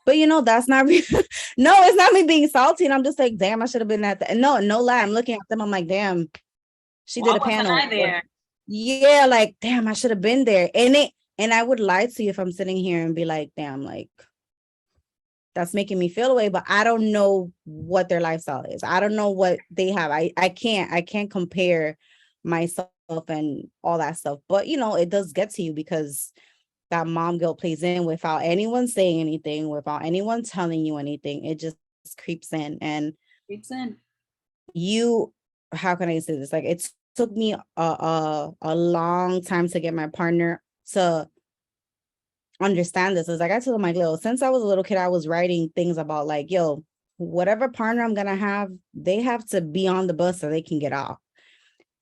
but that's not real. No, it's not me being salty, and I'm just like, damn, I should have been at that. No lie, I'm looking at them, I'm like, damn, she Why did a wasn't panel. I there? Yeah, like, damn, I should have been there. And I would lie to you if I'm sitting here and be like, damn, like, that's making me feel away, but I don't know what their lifestyle is. I don't know what they have. I can't compare myself and all that stuff. But it does get to you, because that mom guilt plays in without anyone saying anything, without anyone telling you anything. It just creeps in. And Creeps in. how can I say this? Like, it took me a long time to get my partner to understand this. Is like, I told him, like, little, since I was a little kid, I was writing things about like, yo, whatever partner I'm gonna have, they have to be on the bus so they can get off.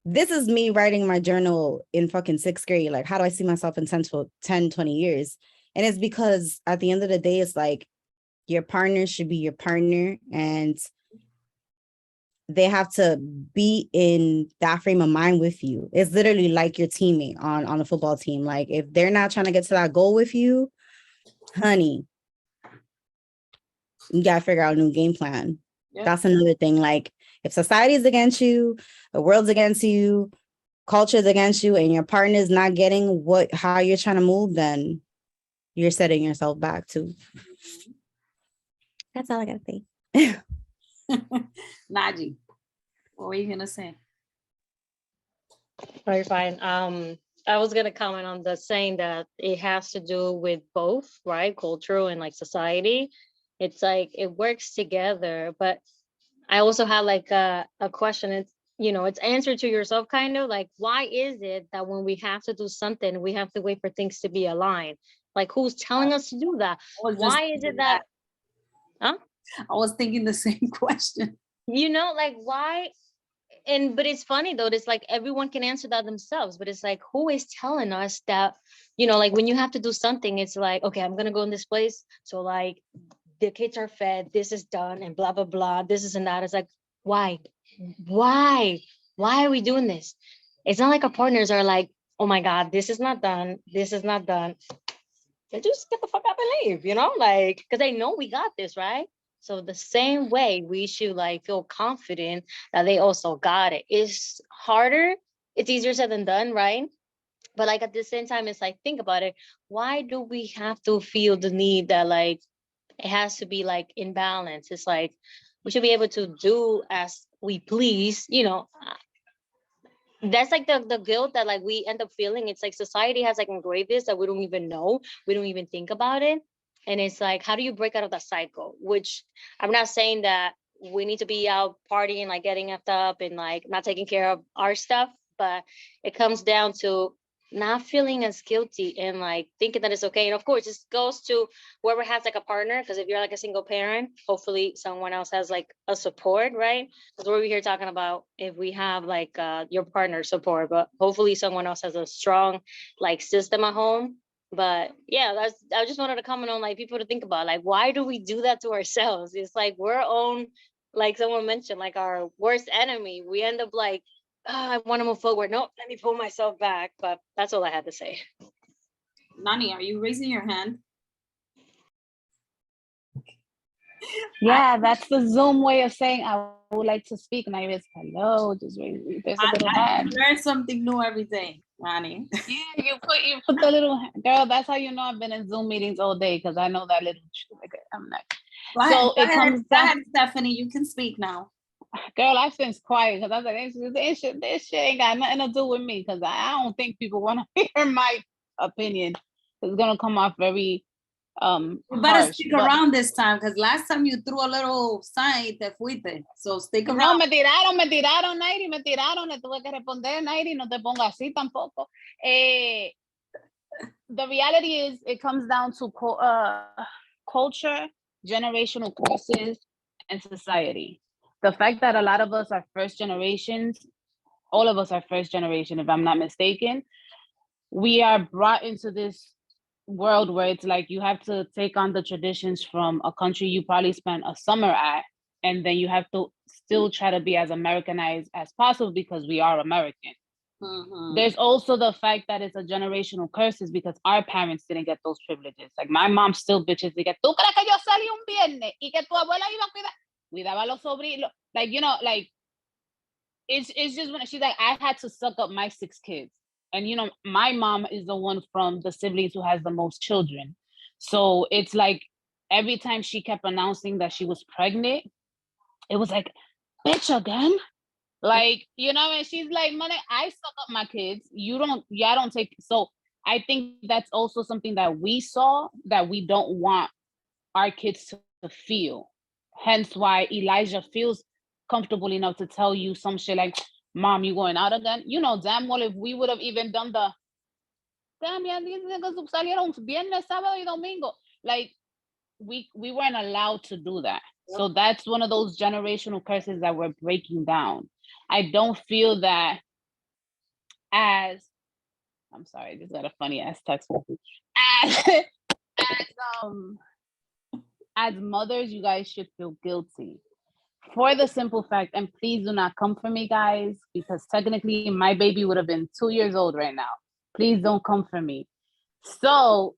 This is me writing my journal in fucking 6th grade. Like, how do I see myself in 10, 20 years? And it's because at the end of the day, it's like, your partner should be your partner, and they have to be in that frame of mind with you. It's literally like your teammate on a football team. Like, if they're not trying to get to that goal with you, honey, you gotta figure out a new game plan. Yep. That's another thing. Like, if society is against you, the world's against you, culture's against you, and your partner is not getting how you're trying to move, then you're setting yourself back too. That's all I gotta say. Naji, what were you gonna say? Oh, you're fine. I was gonna comment on the saying that it has to do with both, right? Cultural and like society. It's like it works together, but I also have like a question. It's it's answer to yourself, kind of like, why is it that when we have to do something, we have to wait for things to be aligned? Like, who's telling us to do that? Why is it that? Huh? I was thinking the same question. Like, why? But it's funny though, it's like everyone can answer that themselves, but it's like, who is telling us that, like when you have to do something, it's like, okay, I'm gonna go in this place, so like the kids are fed, this is done, and blah blah blah, this is and that. It's like, why are we doing this? It's not like our partners are like, oh my god, this is not done, they just get the fuck up and leave, like, because they know we got this, right? So the same way, we should like feel confident that they also got it. It's harder. It's easier said than done, right? But like at the same time, it's like, think about it. Why do we have to feel the need that like it has to be like in balance? It's like we should be able to do as we please, That's like the guilt that like we end up feeling. It's like society has like engraved this that we don't even know. We don't even think about it. And it's like, how do you break out of that cycle? Which I'm not saying that we need to be out partying, like getting effed up and like not taking care of our stuff, but it comes down to not feeling as guilty and like thinking that it's okay. And of course, this goes to whoever has like a partner, because if you're like a single parent, hopefully someone else has like a support, right? Because we're here talking about if we have like your partner support, but hopefully someone else has a strong like system at home. But yeah, I just wanted to comment on like people to think about, like, why do we do that to ourselves? It's like we're own, like someone mentioned, like our worst enemy. We end up like, oh, I want to move forward. No, let me pull myself back. But that's all I had to say. Nani, are you raising your hand? Yeah, that's the Zoom way of saying I would like to speak. And I was hello, just raise. There's a little hand. Learn something new every day, Nani. Yeah, you put the little girl. That's how you know I've been in Zoom meetings all day, because I know that little. I'm like, Go ahead, So go it ahead, comes go down, ahead, Stephanie, you can speak now. girl, I since quiet because I was like, this shit ain't got nothing to do with me because I don't think people want to hear my opinion. It's gonna come off very You better harsh. stick But around this time, because last time you threw a little sign y te fuiste. So stick no, around. me tiraron, Nairi, me tiraron, le tuve que responder, Nairi, no te pongas así tampoco. The reality is it comes down to culture, generational curses, and society. The fact that a lot of us are first generations, all of us are first generation, if I'm not mistaken, we are brought into this world where it's like you have to take on the traditions from a country you probably spent a summer at, and then you have to still try to be as Americanized as possible because we are American. There's also the fact that it's a generational curses because our parents didn't get those privileges. Like my mom still bitches de que tú crees que yo salí un viernes y que tu abuela iba a cuidaba a los sobrinos. Like, you know, like it's just when she's like, I had to suck up my 6 kids. And you know, my mom is the one from the siblings who has the most children. So it's like every time she kept announcing that she was pregnant, it was like, bitch again. Like, you know, and she's like, money, I suck up my kids. Y'all don't take. So I think that's also something that we saw that we don't want our kids to feel. Hence why Elijah feels comfortable enough to tell you some shit like, Mom, you going out again? You know, damn well, if we would have even done the, damn, yeah, these niggas salieron viernes, sábado y domingo. Like, we weren't allowed to do that. So that's one of those generational curses that we're breaking down. I don't feel that as, I'm sorry, I just got a funny ass text message. As mothers, you guys should feel guilty for the simple fact, and please do not come for me, guys, because technically my baby would have been 2 years old right now. Please don't come for me. So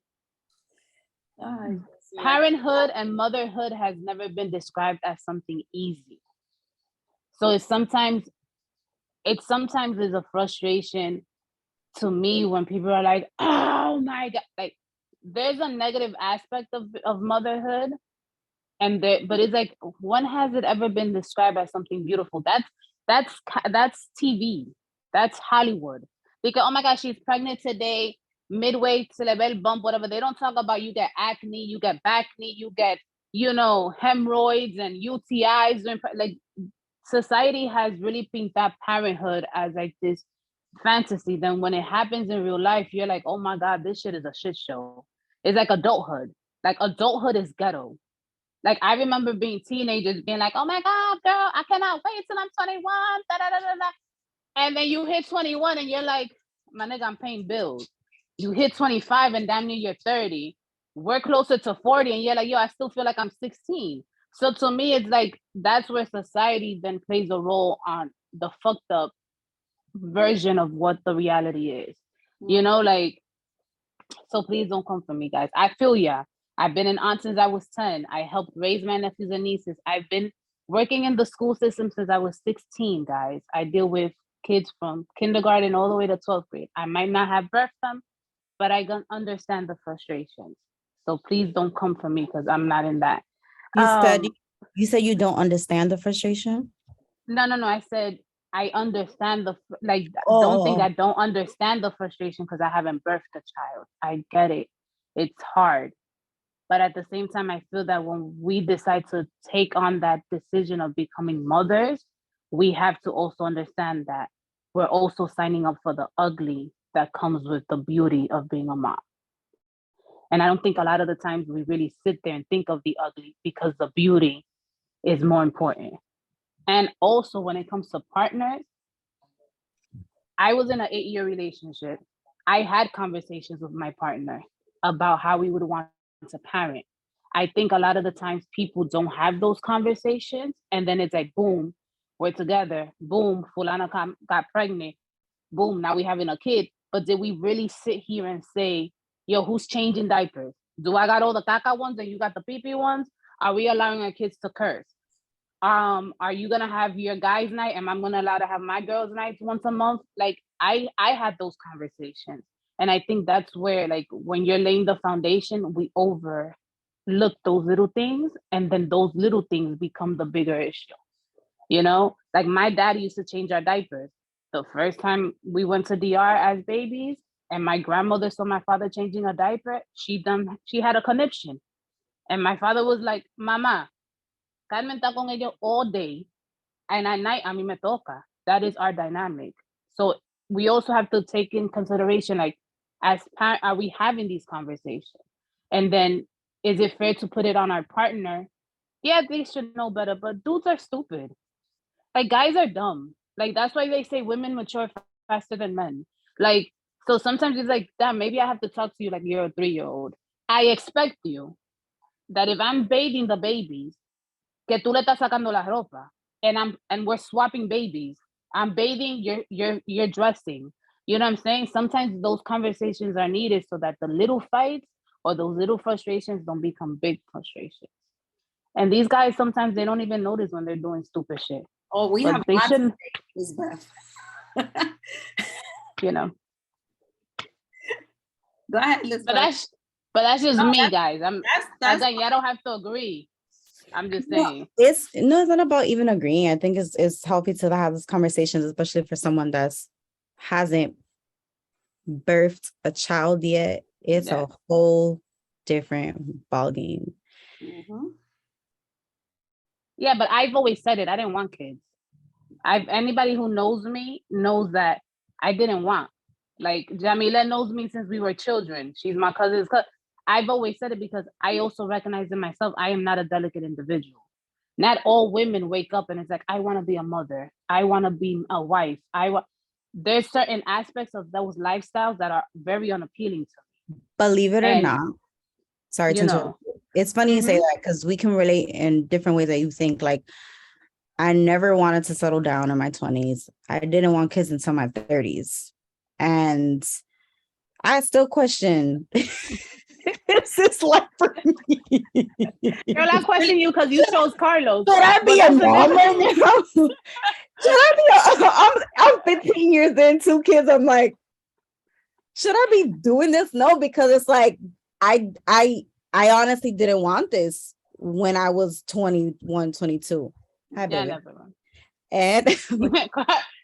parenthood and motherhood has never been described as something easy. So it sometimes is a frustration to me when people are like, oh my God, like there's a negative aspect of motherhood. But it's like, when has it ever been described as something beautiful? That's TV. That's Hollywood. Because, oh my gosh, she's pregnant today, midway to the belly bump, whatever. They don't talk about you get acne, you get back knee, you get, you know, hemorrhoids and UTIs. Like, society has really painted that parenthood as like this fantasy. Then when it happens in real life, you're like, oh my God, this shit is a shit show. It's like adulthood. Like adulthood is ghetto. Like I remember being teenagers being like, oh my God, girl, I cannot wait till I'm 21. Da, da, da, da, da. And then you hit 21 and you're like, my nigga, I'm paying bills. You hit 25 and damn near you're 30. We're closer to 40 and you're like, yo, I still feel like I'm 16. So to me, it's like, that's where society then plays a role on the fucked up version of what the reality is. You know, like, so please don't come for me, guys. I feel ya. I've been an aunt since I was 10. I helped raise my nephews and nieces. I've been working in the school system since I was 16, guys. I deal with kids from kindergarten all the way to 12th grade. I might not have birthed them, but I can understand the frustrations. So please don't come for me because I'm not in that. You said you don't understand the frustration? No. I said I understand don't think I don't understand the frustration because I haven't birthed a child. I get it. It's hard. But at the same time, I feel that when we decide to take on that decision of becoming mothers, we have to also understand that we're also signing up for the ugly that comes with the beauty of being a mom. And I don't think a lot of the times we really sit there and think of the ugly because the beauty is more important. And also when it comes to partners, I was in an 8-year relationship. I had conversations with my partner about how we would want to parent. I think a lot of the times people don't have those conversations. And then it's like, boom, we're together. Boom, Fulana got pregnant. Boom, now we having a kid. But did we really sit here and say, yo, who's changing diapers? Do I got all the caca ones and you got the pee-pee ones? Are we allowing our kids to curse? Are you gonna have your guys' night? Am I gonna allow to have my girls' nights once a month? Like I had those conversations. And I think that's where, like, when you're laying the foundation, we overthink overlook those little things, and then those little things become the bigger issue. You know, like my dad used to change our diapers. The first time we went to DR as babies, and my grandmother saw my father changing a diaper, she had a conniption. And my father was like, Mama, Carmen está con ellos all day, and at night, a mí me toca. That is our dynamic. So we also have to take in consideration, like, as are we having these conversations? And then, is it fair to put it on our partner? Yeah, they should know better, but dudes are stupid. Like, guys are dumb. Like, that's why they say women mature faster than men. Like, so sometimes it's like, damn, maybe I have to talk to you like you're a 3-year-old. I expect you that if I'm bathing the babies, que tú le estás sacando la ropa, and we're swapping babies. I'm bathing, you're dressing. You know what I'm saying? Sometimes those conversations are needed so that the little fights or those little frustrations don't become big frustrations. And these guys sometimes they don't even notice when they're doing stupid shit. Oh, we But have they lots of shouldn't, things, Beth. you know. Go ahead, Liz. But that's just No, me, guys. that's Again, y'all don't have to agree. I'm just No, saying. it's not about even agreeing. I think it's healthy to have these conversations, especially for someone that's hasn't birthed a child yet. It's Yeah. a whole different ballgame. Mhm. Yeah, but I've always said it. I didn't want kids. Anybody who knows me knows that I didn't want. Like Jamila knows me since we were children. She's my cousin's cousin. I've always said it because I also recognize in myself I am not a delicate individual. Not all women wake up and it's like I want to be a mother. I want to be a wife. There's certain aspects of those lifestyles that are very unappealing to me. Believe it or And not, sorry to you interrupt. know, It's funny you say Mhm. that because we can relate in different ways that you think. Like, I never wanted to settle down in my 20s. I didn't want kids until my 30s. And I still question, is this life for me? girl, I question you because you chose Carlos. Should I be But a that's the mom difference. right now? Should I be I'm 15 years in, 2 kids. I'm like, should I be doing this? No, because it's like I honestly didn't want this when I was 21, 22. Hi, Yeah, baby. never mind. And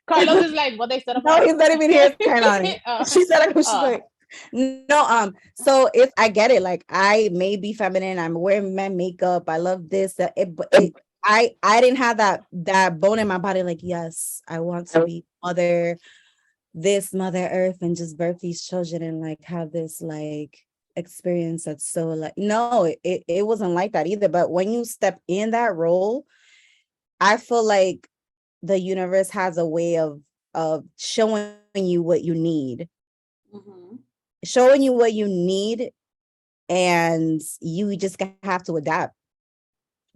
Carlos is like, what they said no, about he's not even here. Kind on it. Oh. She said, she's Oh. like, no, so if I get it, like I may be feminine, I'm wearing my makeup, I love this, that I didn't have that bone in my body, like, yes, I want to be mother, this Mother Earth, and just birth these children and like have this like experience that's so like, no, it wasn't like that either. But when you step in that role, I feel like the universe has a way of showing you what you need. Mhm. Showing you what you need, and you just have to adapt.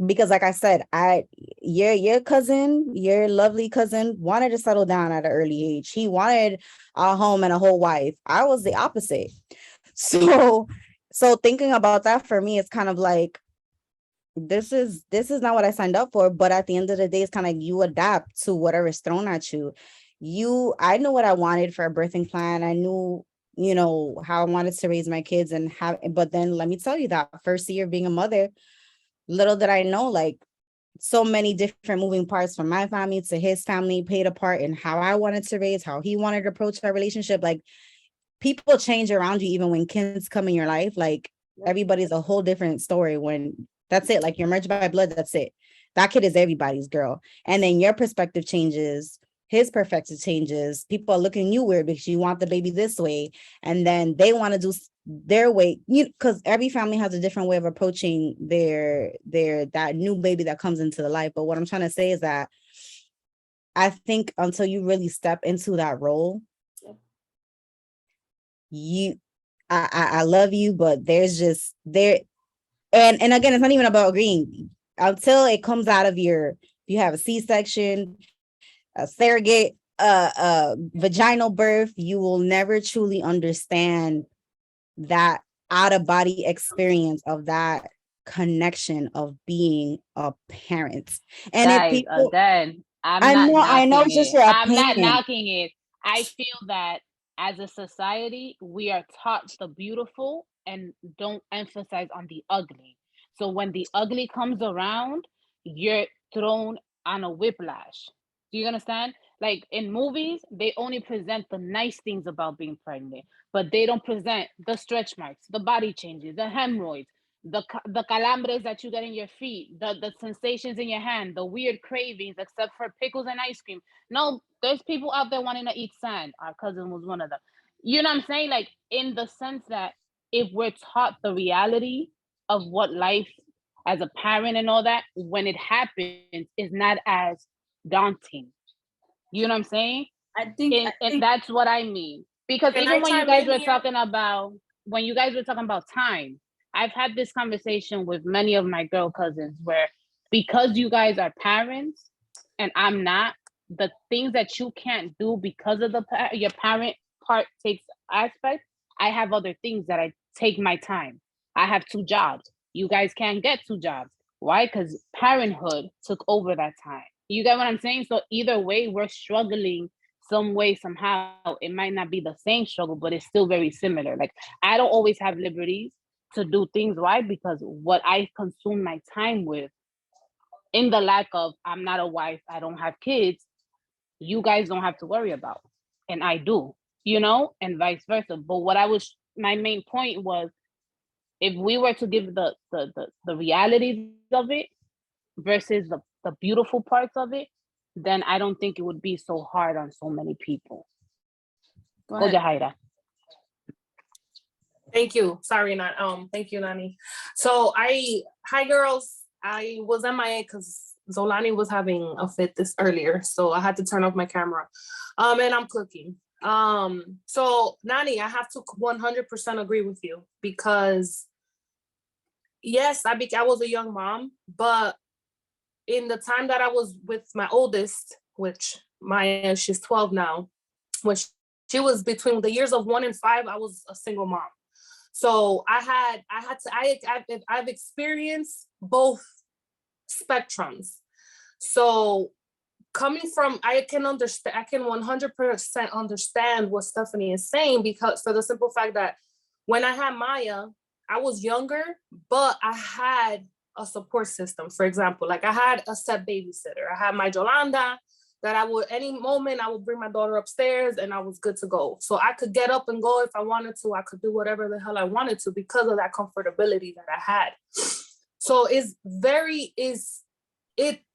Because like I said, your cousin, your lovely cousin wanted to settle down at an early age. He wanted a home and a whole wife. I was the opposite. So thinking about that for me, it's kind of like, this is not what I signed up for. But at the end of the day, it's kind of like you adapt to whatever is thrown at you. I knew what I wanted for a birthing plan. I knew, how I wanted to raise my kids but then let me tell you, that first year of being a mother, little did I know, like, so many different moving parts from my family to his family played a part in how I wanted to raise, how he wanted to approach our relationship. Like, people change around you even when kids come in your life. Like, everybody's a whole different story when that's it. Like, you're merged by blood. That's it. That kid is everybody's girl. And then your perspective changes. His perspective changes. People are looking at you weird because you want the baby this way. And then they want to do their way, because every family has a different way of approaching their that new baby that comes into the life. But what I'm trying to say is that I think until you really step into that role, I love you, but there's just there. And again, it's not even about agreeing until it comes out of if you have a C-section, a surrogate, vaginal birth, you will never truly understand that out-of-body experience of that connection of being a parent. And if Guys, people, again, I know it's just your I'm not opinion. knocking it. I feel that as a society, we are taught the beautiful and don't emphasize on the ugly. So when the ugly comes around, you're thrown on a whiplash. Do you understand? Like in movies, they only present the nice things about being pregnant, but they don't present the stretch marks, the body changes, the hemorrhoids, the calambres that you get in your feet, the sensations in your hand, the weird cravings, except for pickles and ice cream. No, there's people out there wanting to eat sand. Our cousin was one of them. You know what I'm saying? Like in the sense that if we're taught the reality of what life as a parent and all that, when it happens, is not as daunting. You know what I'm saying? I think And that's what I mean. Because Can even I when you chime guys in were here? talking about time, I've had this conversation with many of my girl cousins where because you guys are parents and I'm not, the things that you can't do because of your parent part takes aspect, I have other things that I take my time. I have 2 jobs. You guys can't get 2 jobs. Why? Because parenthood took over that time. You get what I'm saying? So either way, we're struggling some way, somehow. It might not be the same struggle, but it's still very similar. Like I don't always have liberties to do things. Why? Because what I consume my time with, in the lack of I'm not a wife, I don't have kids, you guys don't have to worry about. And I do, and vice versa. But my main point was, if we were to give the realities of it versus the beautiful parts of it, then I don't think it would be so hard on so many people. Go Go, ahead. Jahaira. Thank you. Sorry, not thank you, Nani. So hi girls. I was MIA because Zolani was having a fit this earlier, so I had to turn off my camera. And I'm cooking. So Nani, I have to 100% agree with you because yes, I was a young mom, but in the time that I was with my oldest, which Maya, she's 12 now, which she was between the years of 1 and 5, I was a single mom. So I've experienced both spectrums. So coming from, I can 100% understand what Stephanie is saying, because for the simple fact that when I had Maya, I was younger, but I had a support system. For example, like I had a set babysitter. I had my Yolanda that any moment I would bring my daughter upstairs and I was good to go. So I could get up and go if I wanted to. I could do whatever the hell I wanted to because of that comfortability that I had. So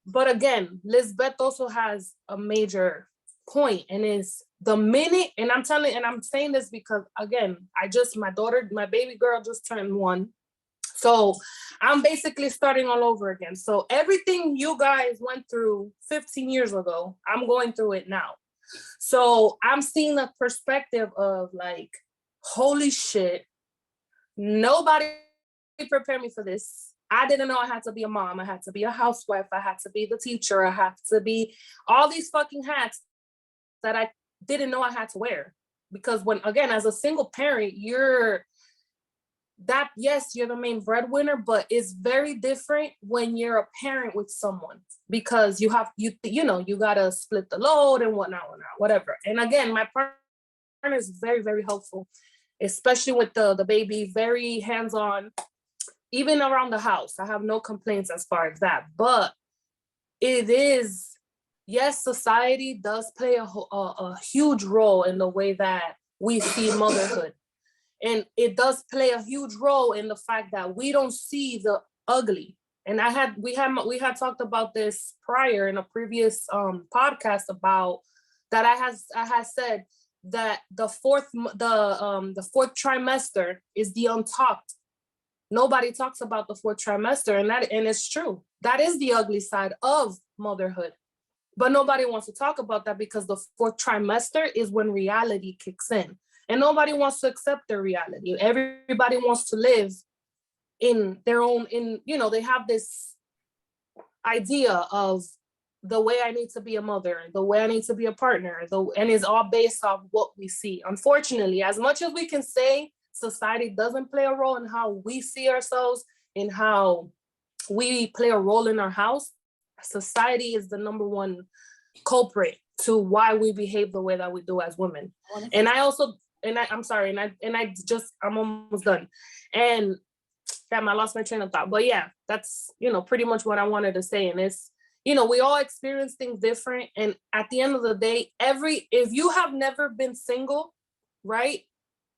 but again, Lisbeth also has a major point, and is the minute, and I'm saying this because again, my baby girl just turned 1. So I'm basically starting all over again. So everything you guys went through 15 years ago, I'm going through it now. So I'm seeing the perspective of like, holy shit, nobody prepared me for this. I didn't know I had to be a mom. I had to be a housewife. I had to be the teacher. I had to be all these fucking hats that I didn't know I had to wear. Because when, again, as a single parent, you're the main breadwinner, but it's very different when you're a parent with someone, because you gotta split the load and whatnot, whatever. And again, my partner is very, very helpful, especially with the baby, very hands-on, even around the house. I have no complaints as far as that, but it is, yes, society does play a huge role in the way that we see motherhood. And it does play a huge role in the fact that we don't see the ugly. And we had talked about this prior in a previous podcast about that. I had said that the fourth trimester is the untalked. Nobody talks about the 4th trimester, and it's true. That is the ugly side of motherhood. But nobody wants to talk about that because the 4th trimester is when reality kicks in. And nobody wants to accept their reality. Everybody wants to live in their own, they have this idea of the way I need to be a mother, the way I need to be a partner, and it's all based off what we see. Unfortunately, as much as we can say society doesn't play a role in how we see ourselves and how we play a role in our house, society is the number one culprit to why we behave the way that we do as women. I'm almost done. And damn, I lost my train of thought. But yeah, that's, you know, pretty much what I wanted to say. And it's, you know, we all experience things different. And at the end of the day, if you have never been single, right?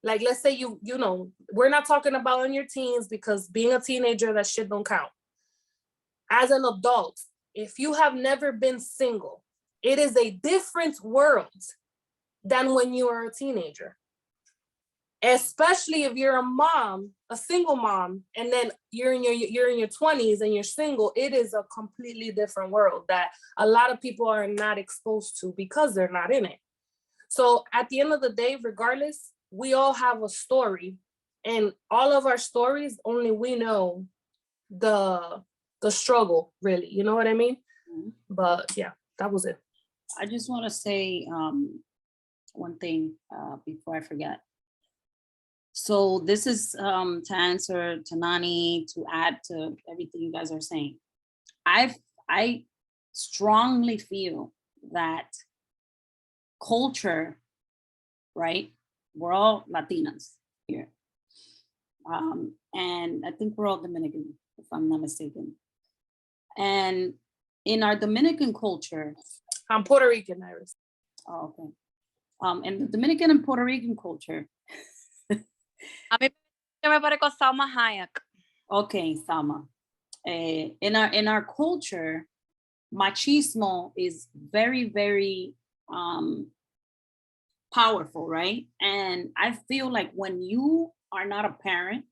Like, let's say you know, we're not talking about in your teens, because being a teenager, that shit don't count. As an adult, if you have never been single, it is a different world than when you are a teenager. Especially if you're a mom, a single mom, and then you're in your 20s and you're single, it is a completely different world that a lot of people are not exposed to because they're not in it. So at the end of the day, regardless, we all have a story, and all of our stories, only we know the struggle, really, you know what I mean? But yeah, that was it. I just want to say one thing before I forget. So this is to answer to Nani, to add to everything you guys are saying. I strongly feel that culture, right? We're all Latinas here. And I think we're all Dominican, if I'm not mistaken. And in our Dominican culture, I'm Puerto Rican, Iris. Oh, okay. In the Dominican and Puerto Rican culture. A mí me parezco Salma Hayek. Okay, Salma. In our culture, machismo is very, very powerful, right? And I feel like when you are not a parent,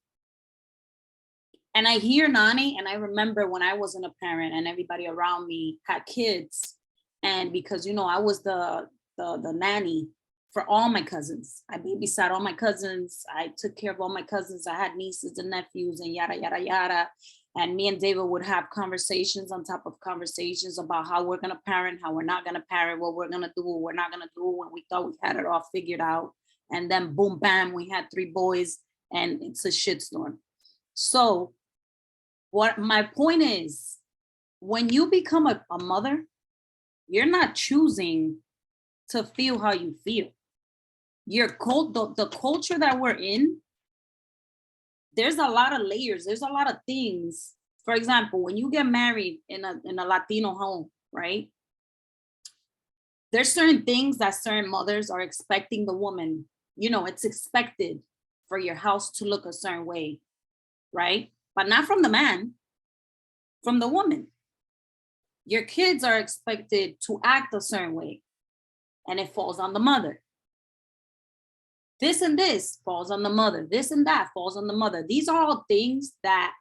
and I hear Nani, and I remember when I wasn't a parent and everybody around me had kids, and because, you know, I was the nanny for all my cousins. I babysat all my cousins. I took care of all my cousins. I had nieces and nephews and yada, yada, yada. And me and David would have conversations on top of conversations about how we're going to parent, how we're not going to parent, what we're going to do, what we're not going to do, when we thought we had it all figured out. And then boom, bam, we had 3 boys and it's a shitstorm. So what my point is, when you become a mother, you're not choosing to feel how you feel. The culture that we're in, there's a lot of layers. There's a lot of things. For example, when you get married in a Latino home, right? There's certain things that certain mothers are expecting the woman. You know, it's expected for your house to look a certain way, right? But not from the man, from the woman. Your kids are expected to act a certain way, and it falls on the mother. This and this falls on the mother. This and that falls on the mother. These are all things that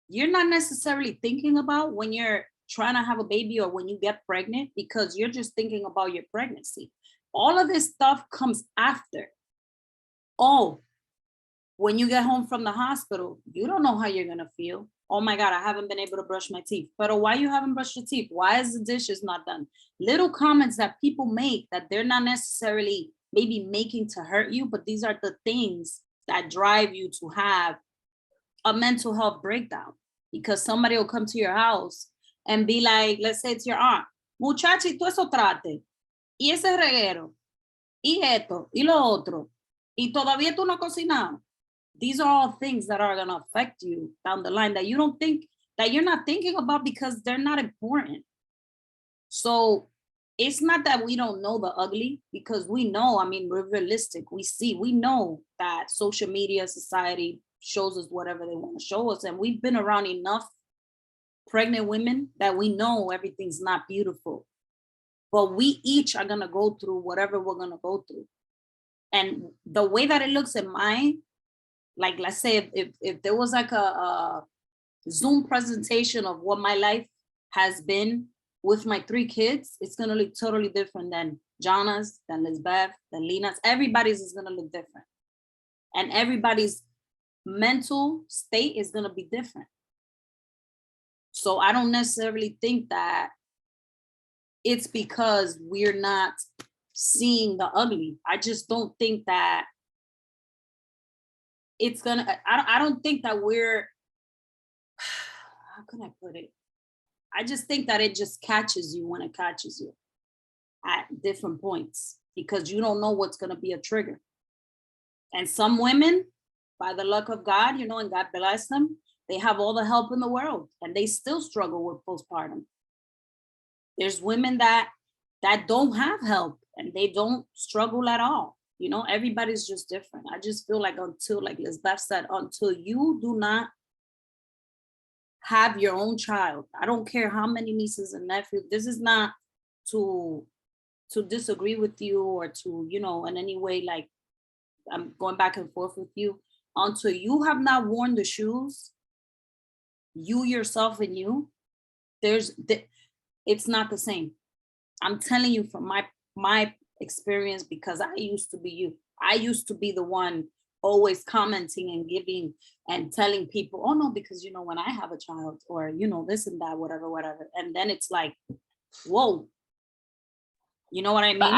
you're not necessarily thinking about when you're trying to have a baby or when you get pregnant, because you're just thinking about your pregnancy. All of this stuff comes after. Oh, when you get home from the hospital, you don't know how you're going to feel. Oh my God, I haven't been able to brush my teeth. But why you haven't brushed your teeth? Why is the dishes not done? Little comments that people make that they're not necessarily maybe making to hurt you, but these are the things that drive you to have a mental health breakdown, because somebody will come to your house and be like, let's say it's your aunt, muchacha, y tú eso trate, y ese reguero, y esto, y lo otro, y todavía tú no cocinado. These are all things that are going to affect you down the line that you don't think, that you're not thinking about because they're not important. So it's not that we don't know the ugly, because we know, I mean, we're realistic. We know that social media, society shows us whatever they want to show us. And we've been around enough pregnant women that we know everything's not beautiful. But we each are going to go through whatever we're going to go through. And the way that it looks in mine, like, let's say if there was like a Zoom presentation of what my life has been with my 3 kids, it's going to look totally different than Jana's, than Lisbeth, than Lina's. Everybody's is going to look different. And everybody's mental state is going to be different. So I don't necessarily think that it's because we're not seeing the ugly. I just don't think that it's gonna, I don't think that we're, how can I put it? I just think that it just catches you when it catches you at different points, because you don't know what's gonna be a trigger. And some women, by the luck of God, you know, and God bless them, they have all the help in the world and they still struggle with postpartum. There's women that don't have help and they don't struggle at all. You know, everybody's just different. I just feel like until, like Lisbeth said, until you do not have your own child, I don't care how many nieces and nephews, this is not to disagree with you or to, you know, in any way, like I'm going back and forth with you. Until you have not worn the shoes, you yourself and you, it's not the same. I'm telling you from my experience, because I used to be you. I used to be the one always commenting and giving and telling people, oh no, because you know, when I have a child, or you know, this and that, whatever. And then it's like, whoa. You know what I mean? But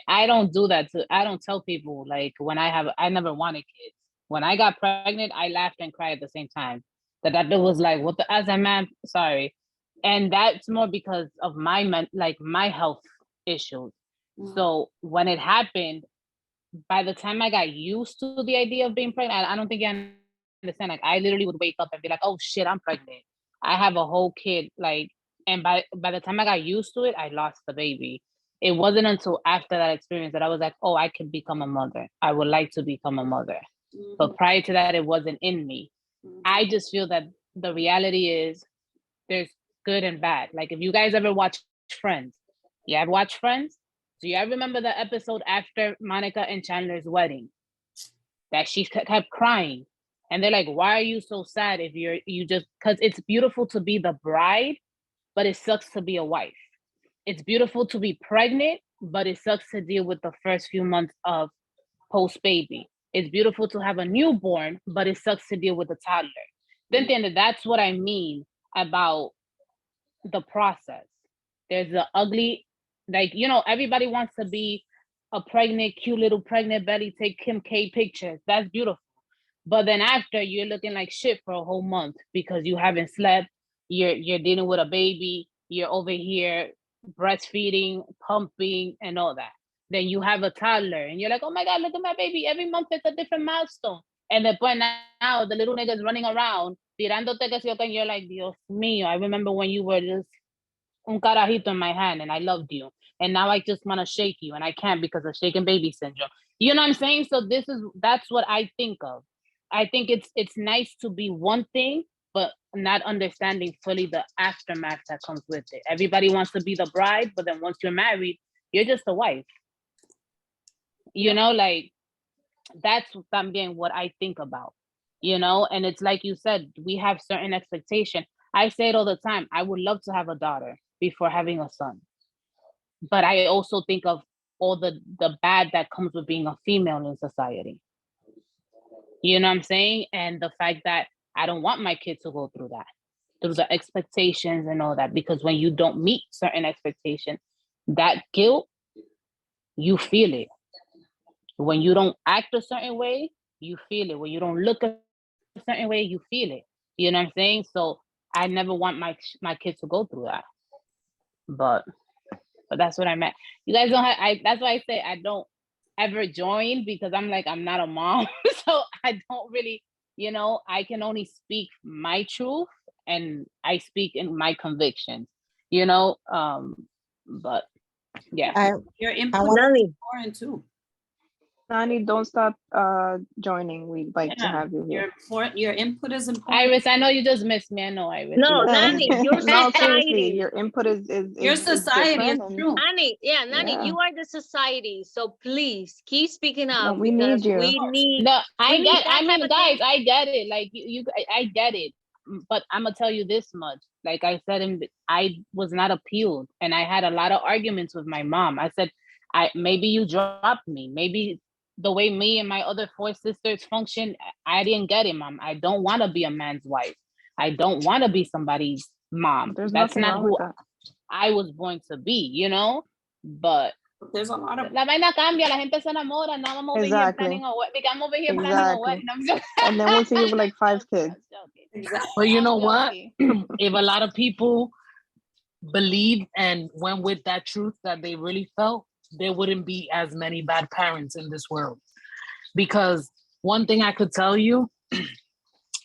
I don't do that. I don't tell people like when I never wanted kids. When I got pregnant, I laughed and cried at the same time. That was like, what the, as a man, sorry. And that's more because of my health issues. So when it happened, by the time I got used to the idea of being pregnant, I don't think you understand. Like I literally would wake up and be like, oh shit, I'm pregnant. I have a whole kid. Like, and by the time I got used to it, I lost the baby. It wasn't until after that experience that I was like, oh, I could become a mother. I would like to become a mother. But prior to that, it wasn't in me. I just feel that the reality is there's good and bad. Like if you guys ever watch Friends, you ever watch Friends? Do you ever remember the episode after Monica and Chandler's wedding? That she kept crying. And they're like, why are you so sad if you just, because it's beautiful to be the bride, but it sucks to be a wife. It's beautiful to be pregnant, but it sucks to deal with the first few months of post-baby. It's beautiful to have a newborn, but it sucks to deal with a toddler. Then that's what I mean about the process. There's the ugly, like, you know, everybody wants to be a pregnant, cute little pregnant belly, take Kim K pictures. That's beautiful. But then after, you're looking like shit for a whole month because you haven't slept. You're dealing with a baby. You're over here breastfeeding, pumping, and all that. Then you have a toddler and you're like, oh my God, look at my baby. Every month it's a different milestone. And then point now the little nigga's running around, tirándote que si yo, and you're like, Dios mío, I remember when you were just un carajito in my hand and I loved you. And now I just want to shake you and I can't because of shaking baby syndrome. You know what I'm saying? So that's what I think of. I think it's nice to be one thing, but not understanding fully the aftermath that comes with it. Everybody wants to be the bride, but then once you're married, you're just a wife. You know, like that's también what I think about, you know? And it's like you said, we have certain expectation. I say it all the time. I would love to have a daughter before having a son. But I also think of all the bad that comes with being a female in society. You know what I'm saying? And the fact that I don't want my kid to go through that, through the expectations and all that, because when you don't meet certain expectations, that guilt, you feel it. When you don't act a certain way, you feel it. When you don't look a certain way, you feel it. You know what I'm saying? So I never want my kids to go through that. But that's what I meant. You guys don't have, that's why I say I don't ever join, because I'm like, I'm not a mom. So I don't really, you know, I can only speak my truth and I speak in my convictions, you know? But yeah. Your input is important too. Nani, don't stop joining. We'd like to have you here. Your input is important. Iris, I know you just missed me. I know, Iris. No, Nani, your No, seriously, society. your input is Your society is true. Nani, Nani, Yeah. you are the society. So please keep speaking up. we need because you. We need. No, I we get. need that I type mean, of guys, thing. I get it. Like I get it. But I'm gonna tell you this much. Like I said, I was not appealed, and I had a lot of arguments with my mom. I said, maybe you dropped me. Maybe the way me and my other 4 sisters function, I didn't get it, Mom. I don't want to be a man's wife. I don't want to be somebody's mom. There's That's nothing not wrong who with that. I was born to be, you know? But there's a lot of la vaina cambia, la gente se enamora, now I'm over here planning a wedding. I'm over here planning a wedding. And then we'll see you with like 5 kids. But you know what? If a lot of people believed and went with that truth that they really felt, there wouldn't be as many bad parents in this world. Because One thing I could tell you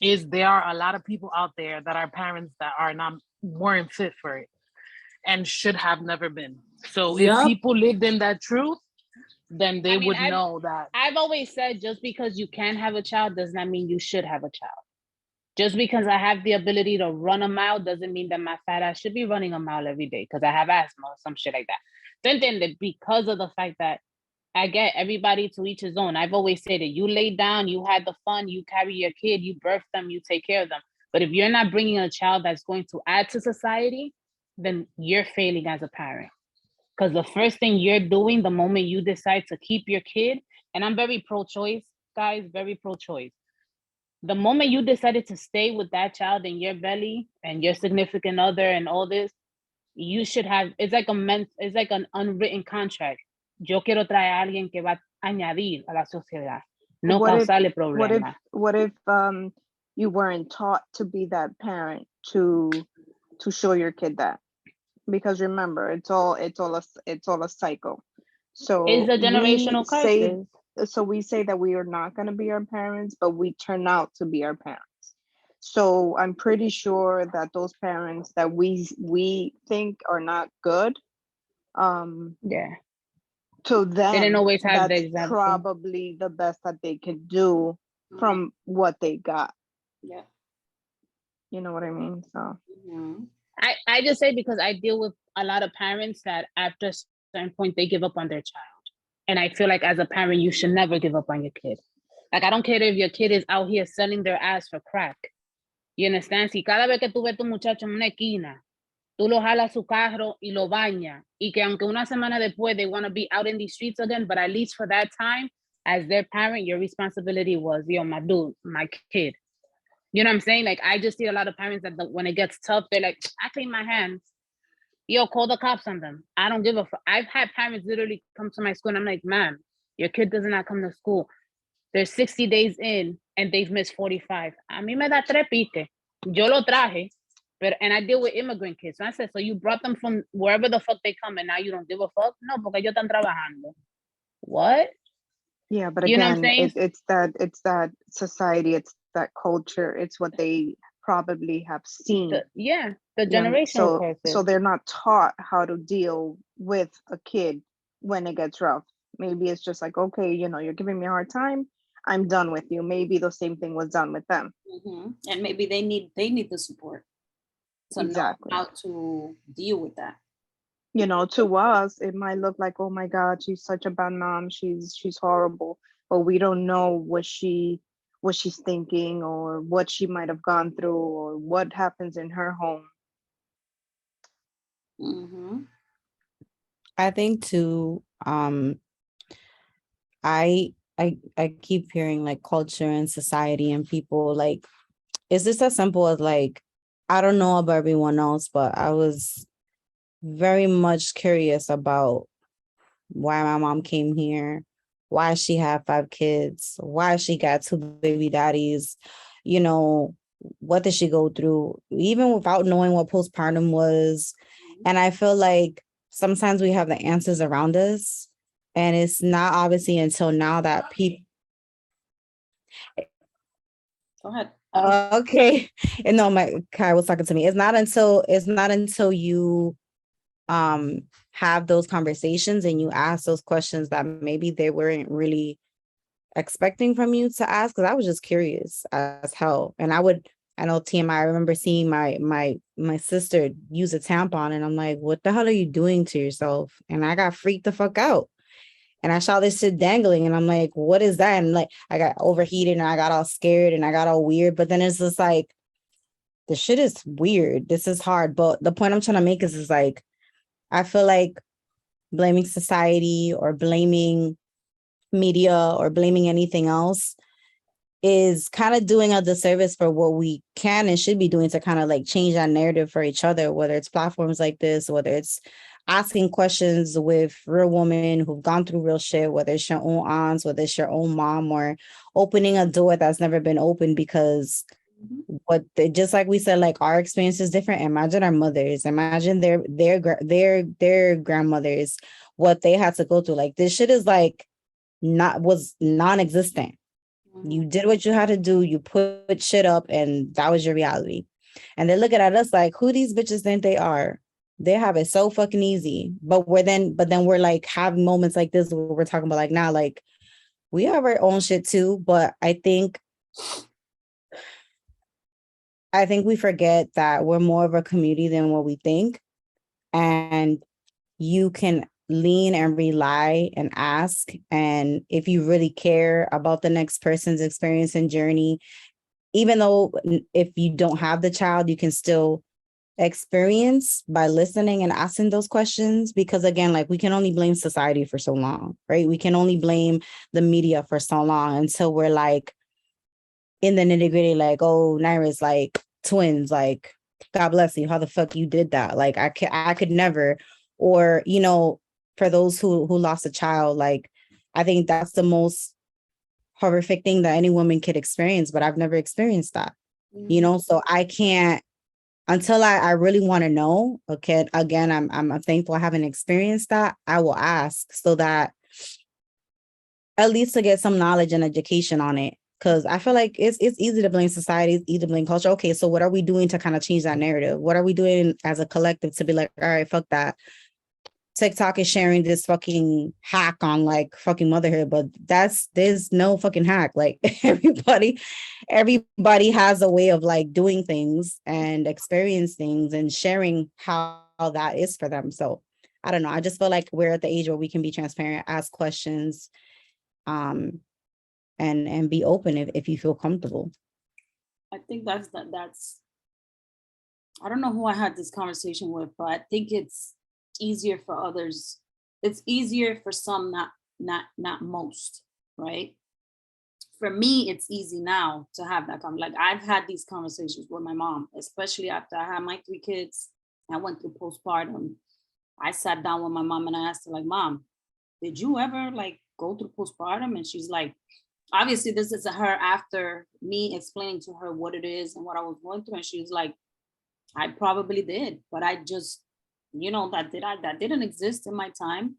is there are a lot of people out there that are parents that weren't fit for it and should have never been. So if Yup. people lived in that truth, then they would I've- know that. I've always said just because you can have a child does not mean you should have a child. Just because I have the ability to run a mile doesn't mean that my fat ass should be running a mile every day because I have asthma or some shit like that. Then because of the fact that I get everybody to each his own. I've always said that you lay down, you had the fun, you carry your kid, you birth them, you take care of them. But if you're not bringing a child that's going to add to society, then you're failing as a parent. Because the first thing you're doing the moment you decide to keep your kid, and I'm very pro-choice, guys, very pro-choice. The moment you decided to stay with that child in your belly and your significant other and all this, you should have, it's like an unwritten contract. Yo quiero traer a alguien que va a añadir a la sociedad, no What if- causarle What if problemas. you weren't taught to be that parent to show your kid that? Because remember, it's all a cycle. So It's a we generational say curses. so we say that we are not going to be our parents, but we turn out to be our parents. So I'm pretty sure that those parents that we think are not good, Yeah. to them, They didn't always have the that's example. probably the best that they could do from what they got. Yeah. You know what I mean? So Mhm. I just say because I deal with a lot of parents that after a certain point they give up on their child. And I feel like as a parent, you should never give up on your kid. Like I don't care if your kid is out here selling their ass for crack. You understand? Si cada vez que tú ves tu muchacho en una esquina, tú lo jalas su carro y lo baña. Y que aunque una semana después they want to be out in the streets again, but at least for that time, as their parent, your responsibility was, yo, my dude, my kid. You know what I'm saying? Like I just see a lot of parents that when it gets tough, they're like, I clean my hands. Yo, call the cops on them. I don't give a fuck. I've had parents literally come to my school and I'm like, ma'am, your kid does not come to school. They're 60 days in and they've missed 45. A mí me da trepite. Yo lo traje. And I deal with immigrant kids. So I said, so you brought them from wherever the fuck they come and now you don't give a fuck? No, porque ellos están trabajando. What? yeah, but You know what I'm again, saying? it's that society, it's that culture, it's what they probably have seen. The Yeah, generational curses. so they're not taught how to deal with a kid when it gets rough. Maybe it's just like, okay, you're giving me a hard time, I'm done with you. Maybe the same thing was done with them. Mhm. And maybe they need the support to Exactly. know how to deal with that. To us, it might look like, oh my God, she's such a bad mom. She's horrible, but we don't know what she's thinking or what she might have gone through or what happens in her home. Mm-hmm. I think too, I keep hearing like culture and society and people like, is this as simple as like, I don't know about everyone else, but I was very much curious about why my mom came here, why she had 5 kids, why she got 2 baby daddies, what did she go through, even without knowing what postpartum was. And I feel like sometimes we have the answers around us. And it's not obviously until now that people. Go ahead. Okay. And no, my Kai was talking to me. It's not until you have those conversations and you ask those questions that maybe they weren't really expecting from you to ask. Because I was just curious as hell. And I know TMI, I remember seeing my sister use a tampon and I'm like, what the hell are you doing to yourself? And I got freaked the fuck out. And I saw this shit dangling and I'm like, what is that? And like, I got overheated and I got all scared and I got all weird. But then it's just like, the shit is weird. This is hard. But the point I'm trying to make is like, I feel like blaming society or blaming media or blaming anything else is kind of doing a disservice for what we can and should be doing to kind of like change that narrative for each other, whether it's platforms like this, whether it's asking questions with real women who've gone through real shit, whether it's your own aunts, whether it's your own mom, or opening a door that's never been opened because just like we said, like our experience is different. Imagine our mothers, imagine their grandmothers, what they had to go through. Like this shit is like was non-existent. You did what you had to do. You put shit up, and that was your reality. And they're looking at us like, who these bitches think they are? They have it so fucking easy. But then we're like having moments like this where we're talking about like now, like we have our own shit too. But I think we forget that we're more of a community than what we think. And you can lean and rely and ask. And if you really care about the next person's experience and journey, even though if you don't have the child, you can still experience by listening and asking those questions. Because again, like we can only blame society for so long, right? We can only blame the media for so long until we're like in the nitty gritty, like, oh, Naira's like twins, like, God bless you. How the fuck you did that? Like, I could never. Or, you know, for those who lost a child, like, I think that's the most horrific thing that any woman could experience, but I've never experienced that, you know? So I can't, until I really want to know, okay, again, I'm thankful I haven't experienced that. I will ask so that at least to get some knowledge and education on it. Because I feel like it's easy to blame society, it's easy to blame culture. Okay, so what are we doing to kind of change that narrative? What are we doing as a collective to be like, all right, fuck that. TikTok is sharing this fucking hack on like fucking motherhood, but there's no fucking hack. Like everybody has a way of like doing things and experience things and sharing how that is for them. So I don't know. I just feel like we're at the age where we can be transparent, ask questions, and be open if you feel comfortable. I think that's I don't know who I had this conversation with, but I think it's easier for others. It's easier for some, not most, right? For me, it's easy now to have that like I've had these conversations with my mom, especially after I had my 3 kids. I went through postpartum. I sat down with my mom and I asked her, like, Mom, did you ever like go through postpartum? And she's like, obviously this is her after me explaining to her what it is and what I was going through. And she was like, I probably did, but I just, you know, that didn't exist in my time.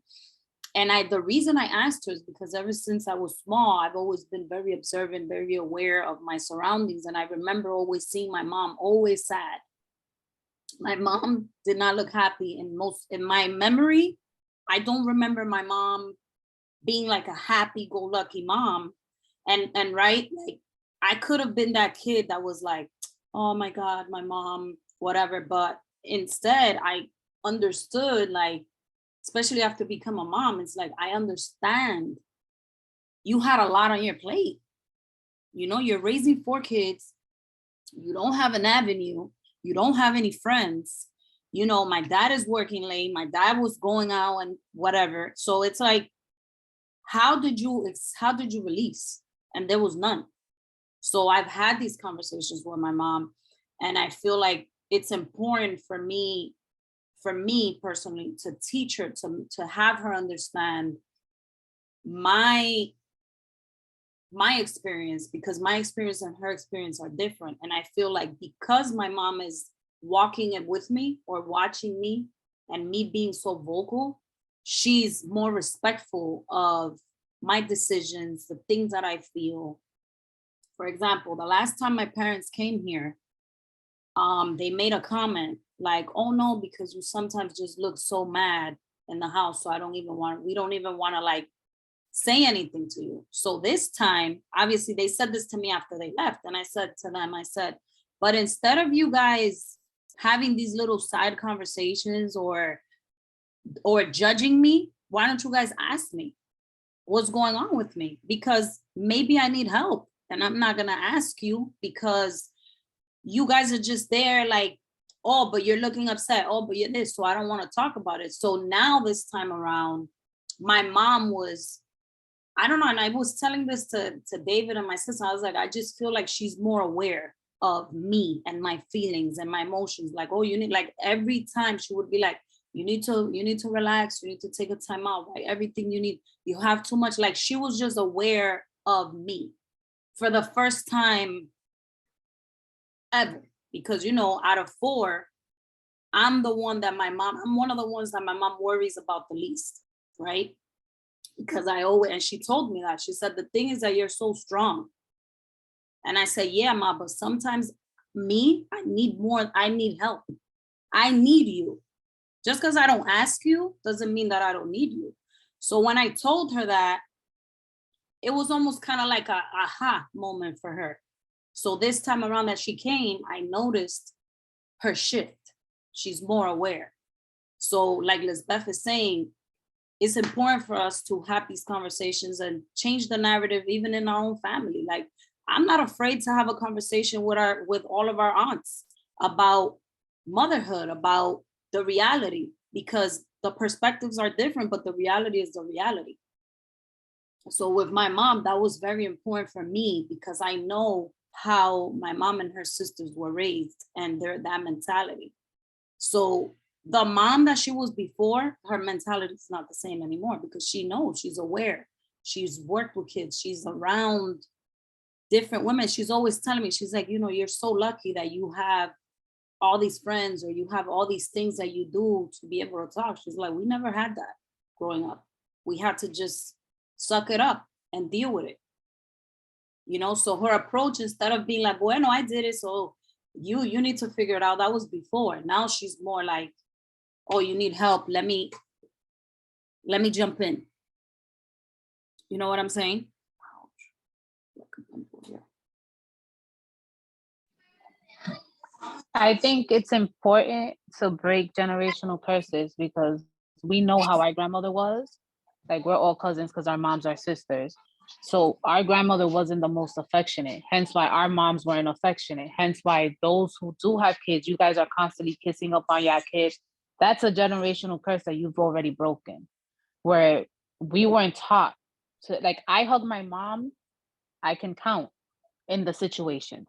And the reason I asked her is because ever since I was small, I've always been very observant, very aware of my surroundings. And I remember always seeing my mom always sad. My mom did not look happy in my memory. I don't remember my mom being like a happy-go-lucky mom. And right, like I could have been that kid that was like, oh my God, my mom, whatever. But instead, I understood, like, especially after become a mom, it's like, I understand you had a lot on your plate. You know, you're raising 4 kids. You don't have an avenue. You don't have any friends. You know, my dad is working late. My dad was going out and whatever. So it's like, how did you release? And there was none. So I've had these conversations with my mom, and I feel like it's important for me personally to teach her, to have her understand my experience, because my experience and her experience are different. And I feel like because my mom is walking it with me or watching me and me being so vocal, she's more respectful of my decisions, the things that I feel. For example, the last time my parents came here, they made a comment like, oh no, because you sometimes just look so mad in the house. So we don't even want to like say anything to you. So this time, obviously they said this to me after they left. And I said to them, but instead of you guys having these little side conversations or judging me, why don't you guys ask me what's going on with me? Because maybe I need help. And I'm not going to ask you because you guys are just there like, oh, but you're looking upset. Oh, but you're this. So I don't want to talk about it. So now this time around, my mom was, I don't know. And I was telling this to David and my sister. I was like, I just feel like she's more aware of me and my feelings and my emotions. Like, oh, you need, like every time she would be like, you need to relax. You need to take a time out. Like everything you need, you have too much. Like she was just aware of me for the first time ever. Because, you know, out of 4, I'm one of the ones that my mom worries about the least, right? Because and she told me that, she said, the thing is that you're so strong. And I said, yeah, Ma, but sometimes I need help. I need you. Just because I don't ask you doesn't mean that I don't need you. So when I told her that, it was almost kind of like a aha moment for her. So this time around that she came, I noticed her shift. She's more aware. So like Lisbeth is saying, it's important for us to have these conversations and change the narrative even in our own family. Like, I'm not afraid to have a conversation with all of our aunts about motherhood, about the reality, because the perspectives are different, but the reality is the reality. So with my mom, that was very important for me because I know how my mom and her sisters were raised and that mentality. So the mom that she was before, her mentality is not the same anymore because she knows, she's aware. She's worked with kids. She's around different women. She's always telling me, she's like, you're so lucky that you have all these friends or you have all these things that you do to be able to talk. She's like, we never had that growing up. We had to just suck it up and deal with it. So her approach, instead of being like, bueno, I did it, so you need to figure it out. That was before. Now she's more like, oh, you need help. Let me jump in. You know what I'm saying? I think it's important to break generational curses because we know how our grandmother was. Like, we're all cousins because our moms are sisters. So our grandmother wasn't the most affectionate, hence why our moms weren't affectionate. Hence why those who do have kids, you guys are constantly kissing up on your kids. That's a generational curse that you've already broken, where we weren't taught to, like, I hug my mom, I can count in the situations.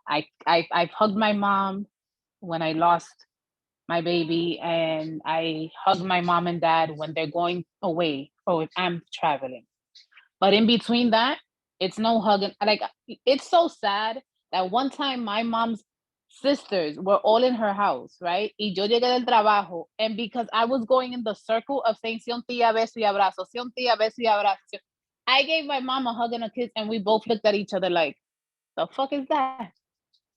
I've hugged my mom when I lost my baby, and I hug my mom and dad when they're going away or if I'm traveling. But in between that, it's no hugging. Like, it's so sad that one time my mom's sisters were all in her house, right? Y yo llegué del trabajo, and because I was going in the circle of saying, si un tía, beso y abrazo, si un tía, beso y abrazo, I gave my mom a hug and a kiss, and we both looked at each other like, the fuck is that?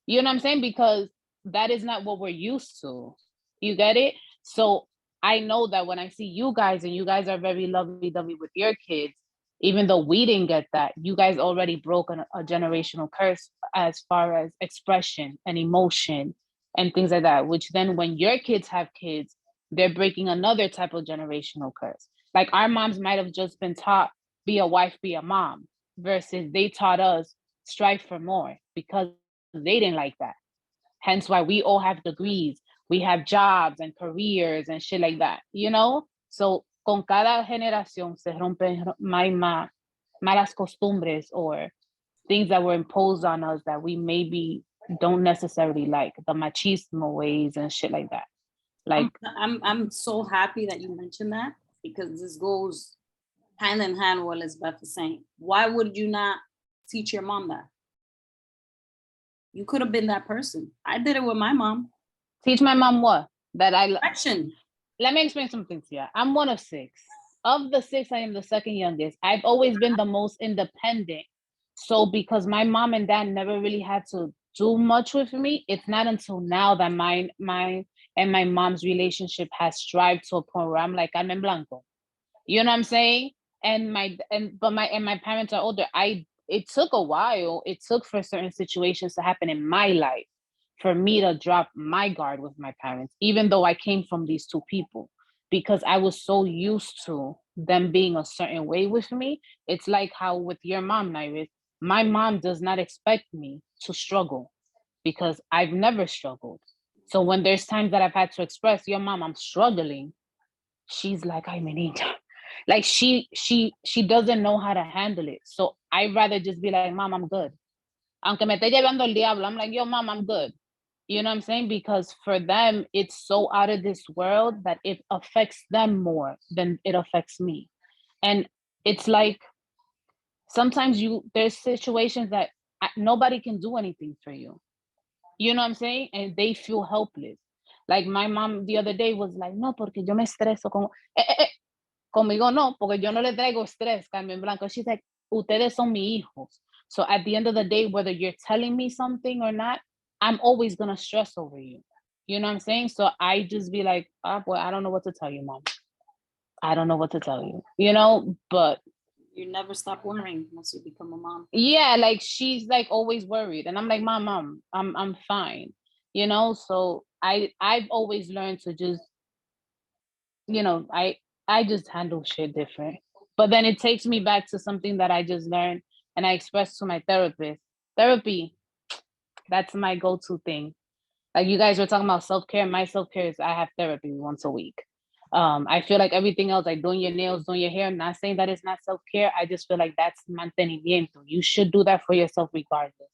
You know what I'm saying? Because that is not what we're used to. You get it? So I know that when I see you guys, and you guys are very lovey-dovey with your kids, even though we didn't get that, you guys already broke a generational curse as far as expression and emotion and things like that, which then when your kids have kids, they're breaking another type of generational curse. Like, our moms might have just been taught, be a wife, be a mom, versus they taught us strive for more because they didn't like that. Hence why we all have degrees, we have jobs and careers and shit like that, So con cada generación se rompen malas costumbres or things that were imposed on us that we maybe don't necessarily like, the machismo ways and shit like that. Like, I'm so happy that you mentioned that because this goes hand in hand with what Lisbeth is saying. Why would you not teach your mom that? You could have been that person. I did it with my mom. Teach my mom what? That action. Let me explain something to you. I'm one of 6. Of the 6, I am the second youngest. I've always been the most independent. So because my mom and dad never really had to do much with me, it's not until now that my and my mom's relationship has strived to a point where I'm like, I'm en blanco. You know what I'm saying? And my parents are older. It took a while. It took for certain situations to happen in my life for me to drop my guard with my parents, even though I came from these 2 people, because I was so used to them being a certain way with me. It's like how with your mom, Nairis, my mom does not expect me to struggle because I've never struggled. So when there's times that I've had to express, your mom, I'm struggling, she's like, ay, mi niña. Like, she doesn't know how to handle it. So I'd rather just be like, Mom, I'm good. Aunque me esté llevando el diablo, I'm like, yo, Mom, I'm good. You know what I'm saying? Because for them, it's so out of this world that it affects them more than it affects me. And it's like, sometimes there's situations that nobody can do anything for you. You know what I'm saying? And they feel helpless. Like, my mom the other day was like, no, porque yo me estreso con... Conmigo no, porque yo no le traigo estrés, Carmen Blanco. She's like, ustedes son mi hijos. So at the end of the day, whether you're telling me something or not, I'm always gonna stress over you. You know what I'm saying? So I just be like, oh boy, I don't know what to tell you, mom. I don't know what to tell you, you know, but You never stop worrying once you become a mom. yeah, like she's like always worried. And I'm like, mom, I'm fine. You know, so I've always learned to just, you know, I just handle shit different. But then it takes me back to something that I just learned and I expressed to my therapist. Therapy, that's my go-to thing. Like you guys were talking about self-care. My self-care is I have therapy once a week. I feel like everything else, like doing your nails, doing your hair, not saying that it's not self-care. I just feel like that's mantenimiento. You should do that for yourself regardless.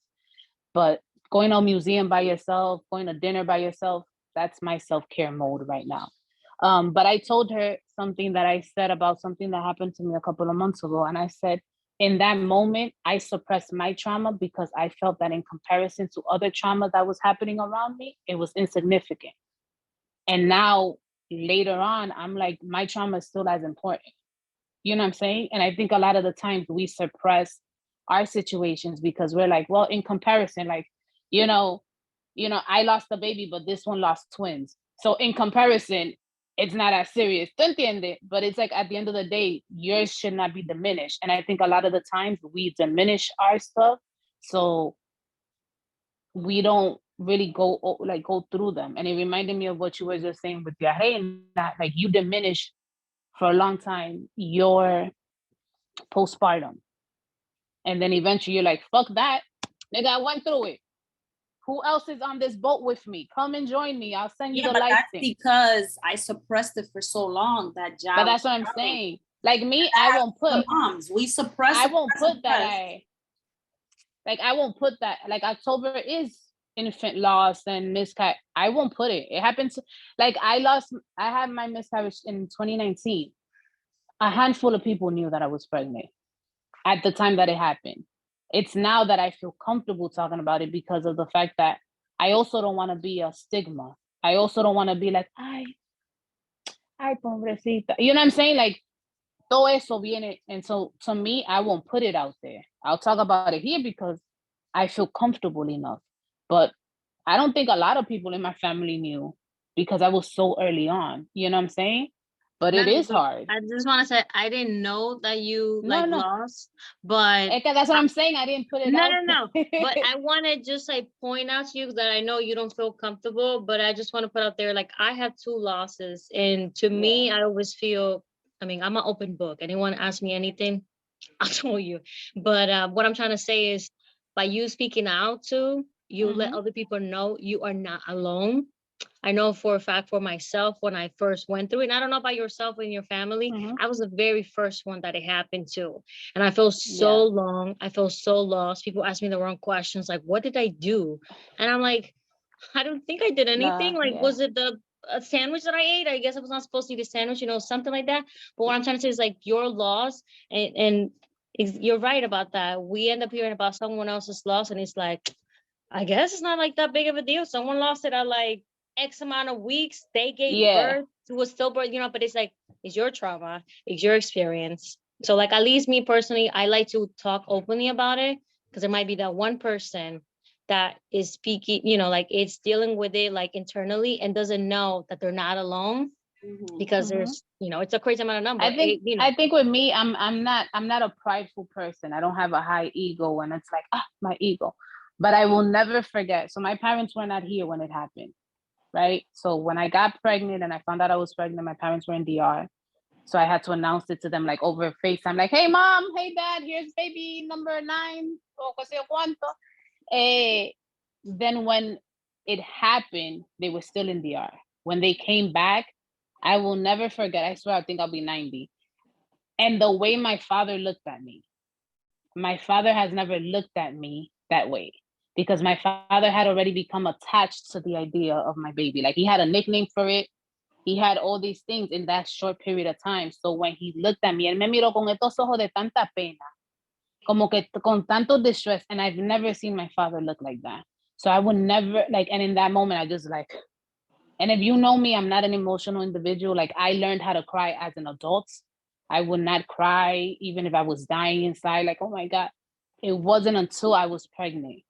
But going to a museum by yourself, going to dinner by yourself, that's my self-care mode right now. But I told her something that I said about something that happened to me a couple of months ago. And I said, in that moment, I suppressed my trauma because I felt that in comparison to other trauma that was happening around me, it was insignificant. And now later on, I'm like, my trauma is still as important. You know what I'm saying? And I think a lot of the times we suppress our situations because we're like, well, in comparison, like, you know, I lost a baby, but this one lost twins. So in comparison, it's not as serious. ¿Tú entiendes? But it's like at the end of the day, yours should not be diminished. And I think a lot of the times we diminish our stuff. So we don't really go through them. And it reminded me of what you were just saying with your reina, like you diminish for a long time your postpartum. And then eventually you're like, fuck that. Nigga, I went through it. Who else is on this boat with me? Come and join me. I'll send you the life thing. Because I suppressed it for so long that job. But that's what I'm saying. Like me, I won't put moms. We suppress. I won't put that. I won't put that. Like October is infant loss and miscarriage. I won't put it. It happens. Like I had my miscarriage in 2019. A handful of people knew that I was pregnant at the time that it happened. It's now that I feel comfortable talking about it because of the fact that I also don't want to be a stigma. I also don't want to be like, ay, pobrecita. You know what I'm saying? Like, todo eso viene. And so to me, I won't put it out there. I'll talk about it here because I feel comfortable enough. But I don't think a lot of people in my family knew because I was so early on. You know what I'm saying? But it is hard. I just want to say I didn't know that you lost, but that's what I'm saying. I didn't put it out. No. But I want to just like point out to you that I know you don't feel comfortable, but I just want to put out there like I have 2 losses, and to me, I always feel. I mean, I'm an open book. Anyone ask me anything, I'll tell you. But what I'm trying to say is, by you speaking out to you, let other people know you are not alone. I know for a fact for myself when I first went through it, and I don't know about yourself and your family, I was the very first one that it happened to. And I felt so long. I felt so lost. People ask me the wrong questions, like, what did I do? And I'm like, I don't think I did anything. Was it a sandwich that I ate? I guess I was not supposed to eat a sandwich, something like that. But what I'm trying to say is like your loss, and you're right about that. We end up hearing about someone else's loss, and it's like, I guess it's not like that big of a deal. Someone lost it at like X amount of weeks, they gave birth to a stillbirth, but it's like, it's your trauma, it's your experience. So like, at least me personally, I like to talk openly about it because there might be that one person that is speaking, like it's dealing with it like internally and doesn't know that they're not alone because there's, it's a crazy amount of number. I think with me, I'm not a prideful person. I don't have a high ego and it's like, my ego, but I will never forget. So my parents were not here when it happened. Right. So when I got pregnant and I found out I was pregnant, my parents were in DR. So I had to announce it to them like over FaceTime, like, hey, mom, hey, dad, here's baby number 9. Then when it happened, they were still in DR. When they came back, I will never forget. I swear, I think I'll be 90. And the way my father looked at me, my father has never looked at me that way. Because my father had already become attached to the idea of my baby. Like he had a nickname for it. He had all these things in that short period of time. So when he looked at me, él me miró con estos ojos de tanta pena, como que con tanto distress. And I've never seen my father look like that. So I would never and in that moment, I just and if you know me, I'm not an emotional individual. Like I learned how to cry as an adult. I would not cry even if I was dying inside, like, oh my God. It wasn't until I was pregnant.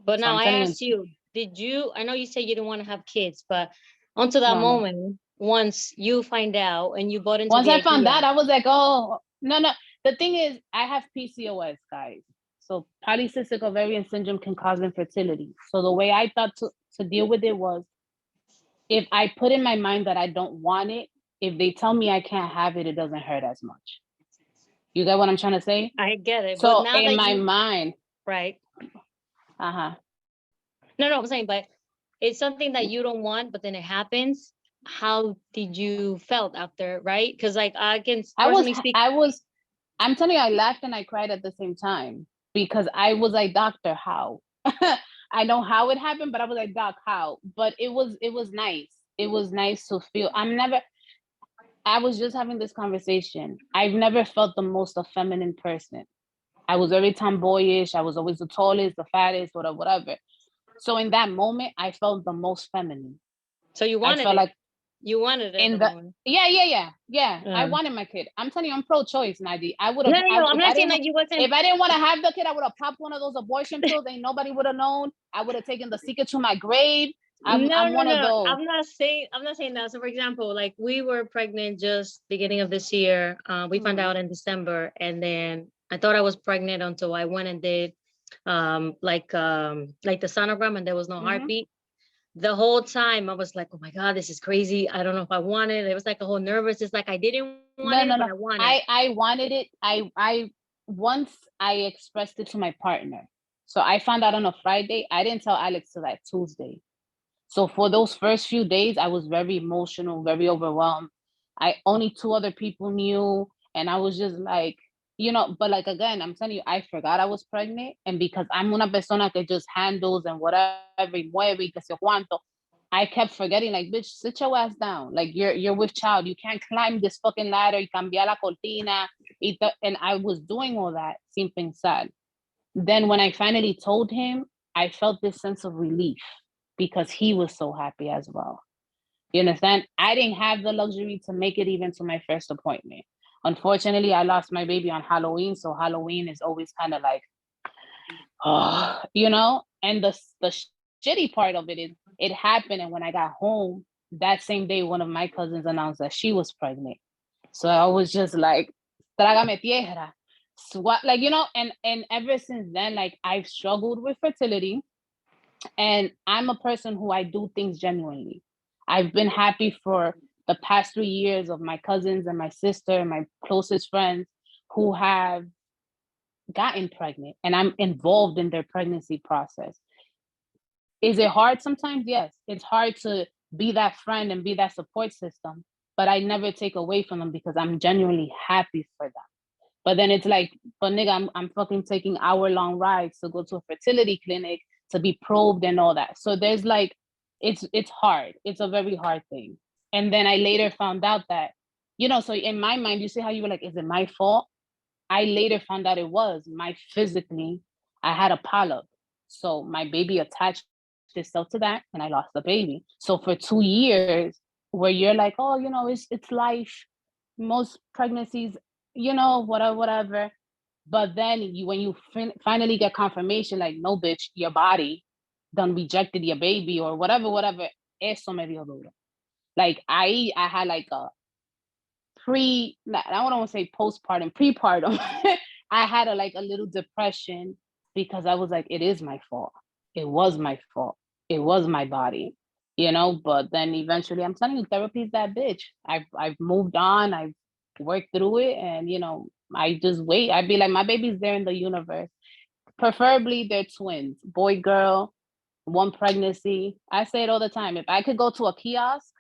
But So now I'm I telling you, asked you, did you, I know you said you didn't want to have kids, but onto that no, no. moment, once you find out and you bought into Once the I found idea, that, I was like, oh, no, no. The thing is, I have PCOS, guys. So polycystic ovarian syndrome can cause infertility. So the way I thought to deal with it was, if I put in my mind that I don't want it, if they tell me I can't have it, it doesn't hurt as much. You get what I'm trying to say? I get it. But So now in that my you, mind, right? uh-huh. No, I'm saying, but it's something that you don't want, but then it happens. How did you felt after, right? Because like I can personally speak. I'm telling you, I laughed and I cried at the same time because I was like, doctor, how? I know how it happened, but I was like, doc, how? But it was nice. It was nice to feel. I was just having this conversation. I've never felt the most a feminine person. I was very tomboyish. I was always the tallest, the fattest, whatever, whatever. So in that moment, I felt the most feminine. So you I wanted felt it. like You wanted it in at the the moment. yeah. I wanted my kid. I'm telling you, I'm pro-choice, Nadi. I would have. No. I'm If not saying that you wasn't. if I didn't want to have the kid, I would have popped one of those abortion pills. Ain't nobody would have known. I would have taken the secret to my grave. I'm one of those. I'm not saying that. So for example, like we were pregnant just beginning of this year. We found out in December, and then I thought I was pregnant until I went and did like the sonogram, and there was no heartbeat. The whole time I was like, oh my God, this is crazy. I don't know if I want it. It was like a whole nervous. It's like I didn't want it, but I wanted it. I wanted it. I once I expressed it to my partner. So I found out on a Friday. I didn't tell Alex till that Tuesday. So for those first few days, I was very emotional, very overwhelmed. Only 2 other people knew, and I was just like, but like again, I'm telling you, I forgot I was pregnant, and because I'm una persona que just handles and whatever, y mueve, y que se cuanto, I kept forgetting, like, bitch, sit your ass down. Like you're with child. You can't climb this fucking ladder y cambiar la cortina. And I was doing all that, sin pensar. Then when I finally told him, I felt this sense of relief because he was so happy as well. You understand? I didn't have the luxury to make it even to my first appointment. Unfortunately, I lost my baby on Halloween, so Halloween is always kind of like, and the shitty part of it is it happened, and when I got home that same day, one of my cousins announced that she was pregnant. So I was just like, trágame tierra. Like, and ever since then, like I've struggled with fertility. And I'm a person who I do things genuinely. I've been happy for the past 3 years of my cousins and my sister and my closest friends who have gotten pregnant, and I'm involved in their pregnancy process. Is it hard sometimes? Yes, it's hard to be that friend and be that support system, but I never take away from them because I'm genuinely happy for them. But then it's like, but nigga, I'm fucking taking hour-long rides to go to a fertility clinic to be probed and all that. So there's like, it's hard. It's a very hard thing. And then I later found out that, so in my mind, you see how you were like, is it my fault? I later found out it was physically, I had a polyp. So my baby attached itself to that and I lost the baby. So for 2 years where you're like, oh, it's life. Most pregnancies, whatever. But then when you finally get confirmation, like, no, bitch, your body done rejected your baby or whatever, eso me dio duro. Like I had like a I don't want to say postpartum, prepartum. I had a little depression because I was like, it is my fault. It was my fault. It was my body, but then eventually I'm telling you, therapy is that bitch. I've moved on. I've worked through it, and I just wait. I'd be like, my baby's there in the universe. Preferably they're twins, boy, girl, one pregnancy. I say it all the time. If I could go to a kiosk,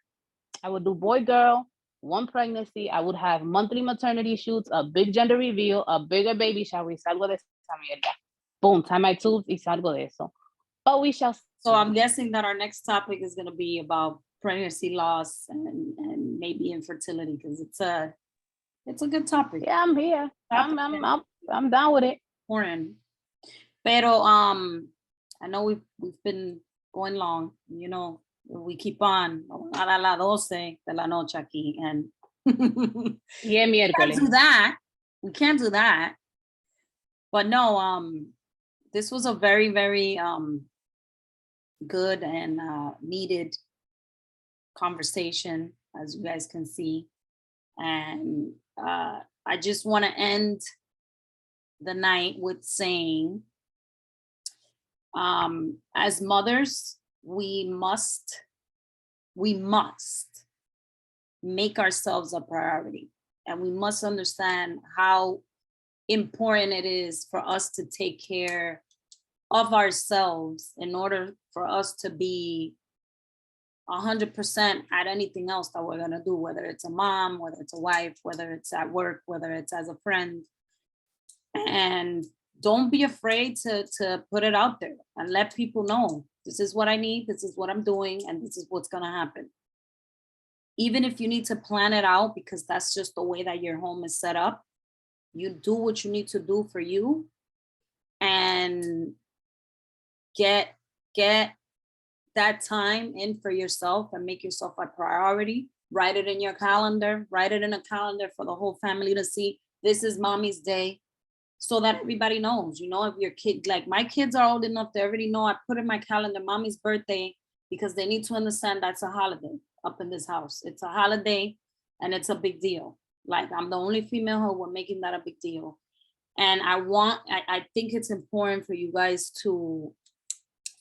I would do boy, girl, one pregnancy. I would have monthly maternity shoots, a big gender reveal, a bigger baby shower. Y salgo de esa mierda. Boom, tie my tubes y salgo de eso. But we shall see. So I'm guessing that our next topic is going to be about pregnancy loss and maybe infertility, because it's a good topic. Yeah, I'm here. I'm down with it. Important. Pero I know we've been going long. We keep on a las 12 de la noche aquí, and yeah, miércoles. We can't do that. But no, this was a very, very good and needed conversation, as you guys can see. And I just want to end the night with saying, as mothers, we must make ourselves a priority, and we must understand how important it is for us to take care of ourselves in order for us to be 100% at anything else that we're gonna do, whether it's a mom, whether it's a wife, whether it's at work, whether it's as a friend. And don't be afraid to put it out there and let people know, this is what I need, this is what I'm doing, and this is what's gonna happen. Even if you need to plan it out, because that's just the way that your home is set up, you do what you need to do for you, and get that time in for yourself and make yourself a priority. Write it in your calendar, write it in a calendar for the whole family to see, this is mommy's day, so that everybody knows. You know, if your kid, like my kids are old enough, they already know I put in my calendar mommy's birthday, because they need to understand that's a holiday up in this house. It's a holiday and it's a big deal. Like, I'm the only female who we're making that a big deal. And I think it's important for you guys to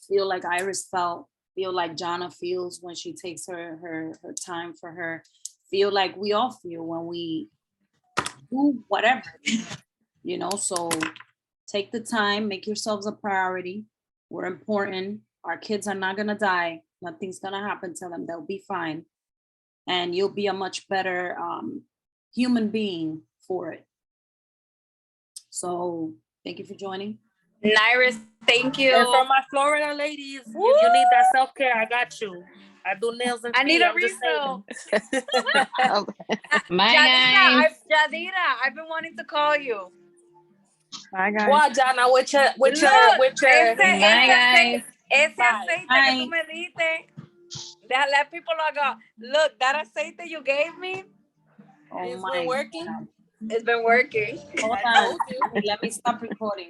feel like Iris felt, feel like Jana feels when she takes her time for her, feel like we all feel when we do whatever, you know. So take the time, make yourselves a priority. We're important. Our kids are not gonna die. Nothing's gonna happen to them. They'll be fine. And you'll be a much better human being for it. So thank you for joining. Nairis, thank you. And for my Florida ladies, if you need that self-care, I got you. I do nails and feet. I need a I'm just refill. Bye, guys. Jadira, I've been wanting to call you. Bye, guys. What, Jana? With your Ese guys. aceite Bye. que tú me diste. Let people know. Look, that aceite you gave me, Oh It's my been working. God. it's been working. Hold I on. told you. Let me stop recording.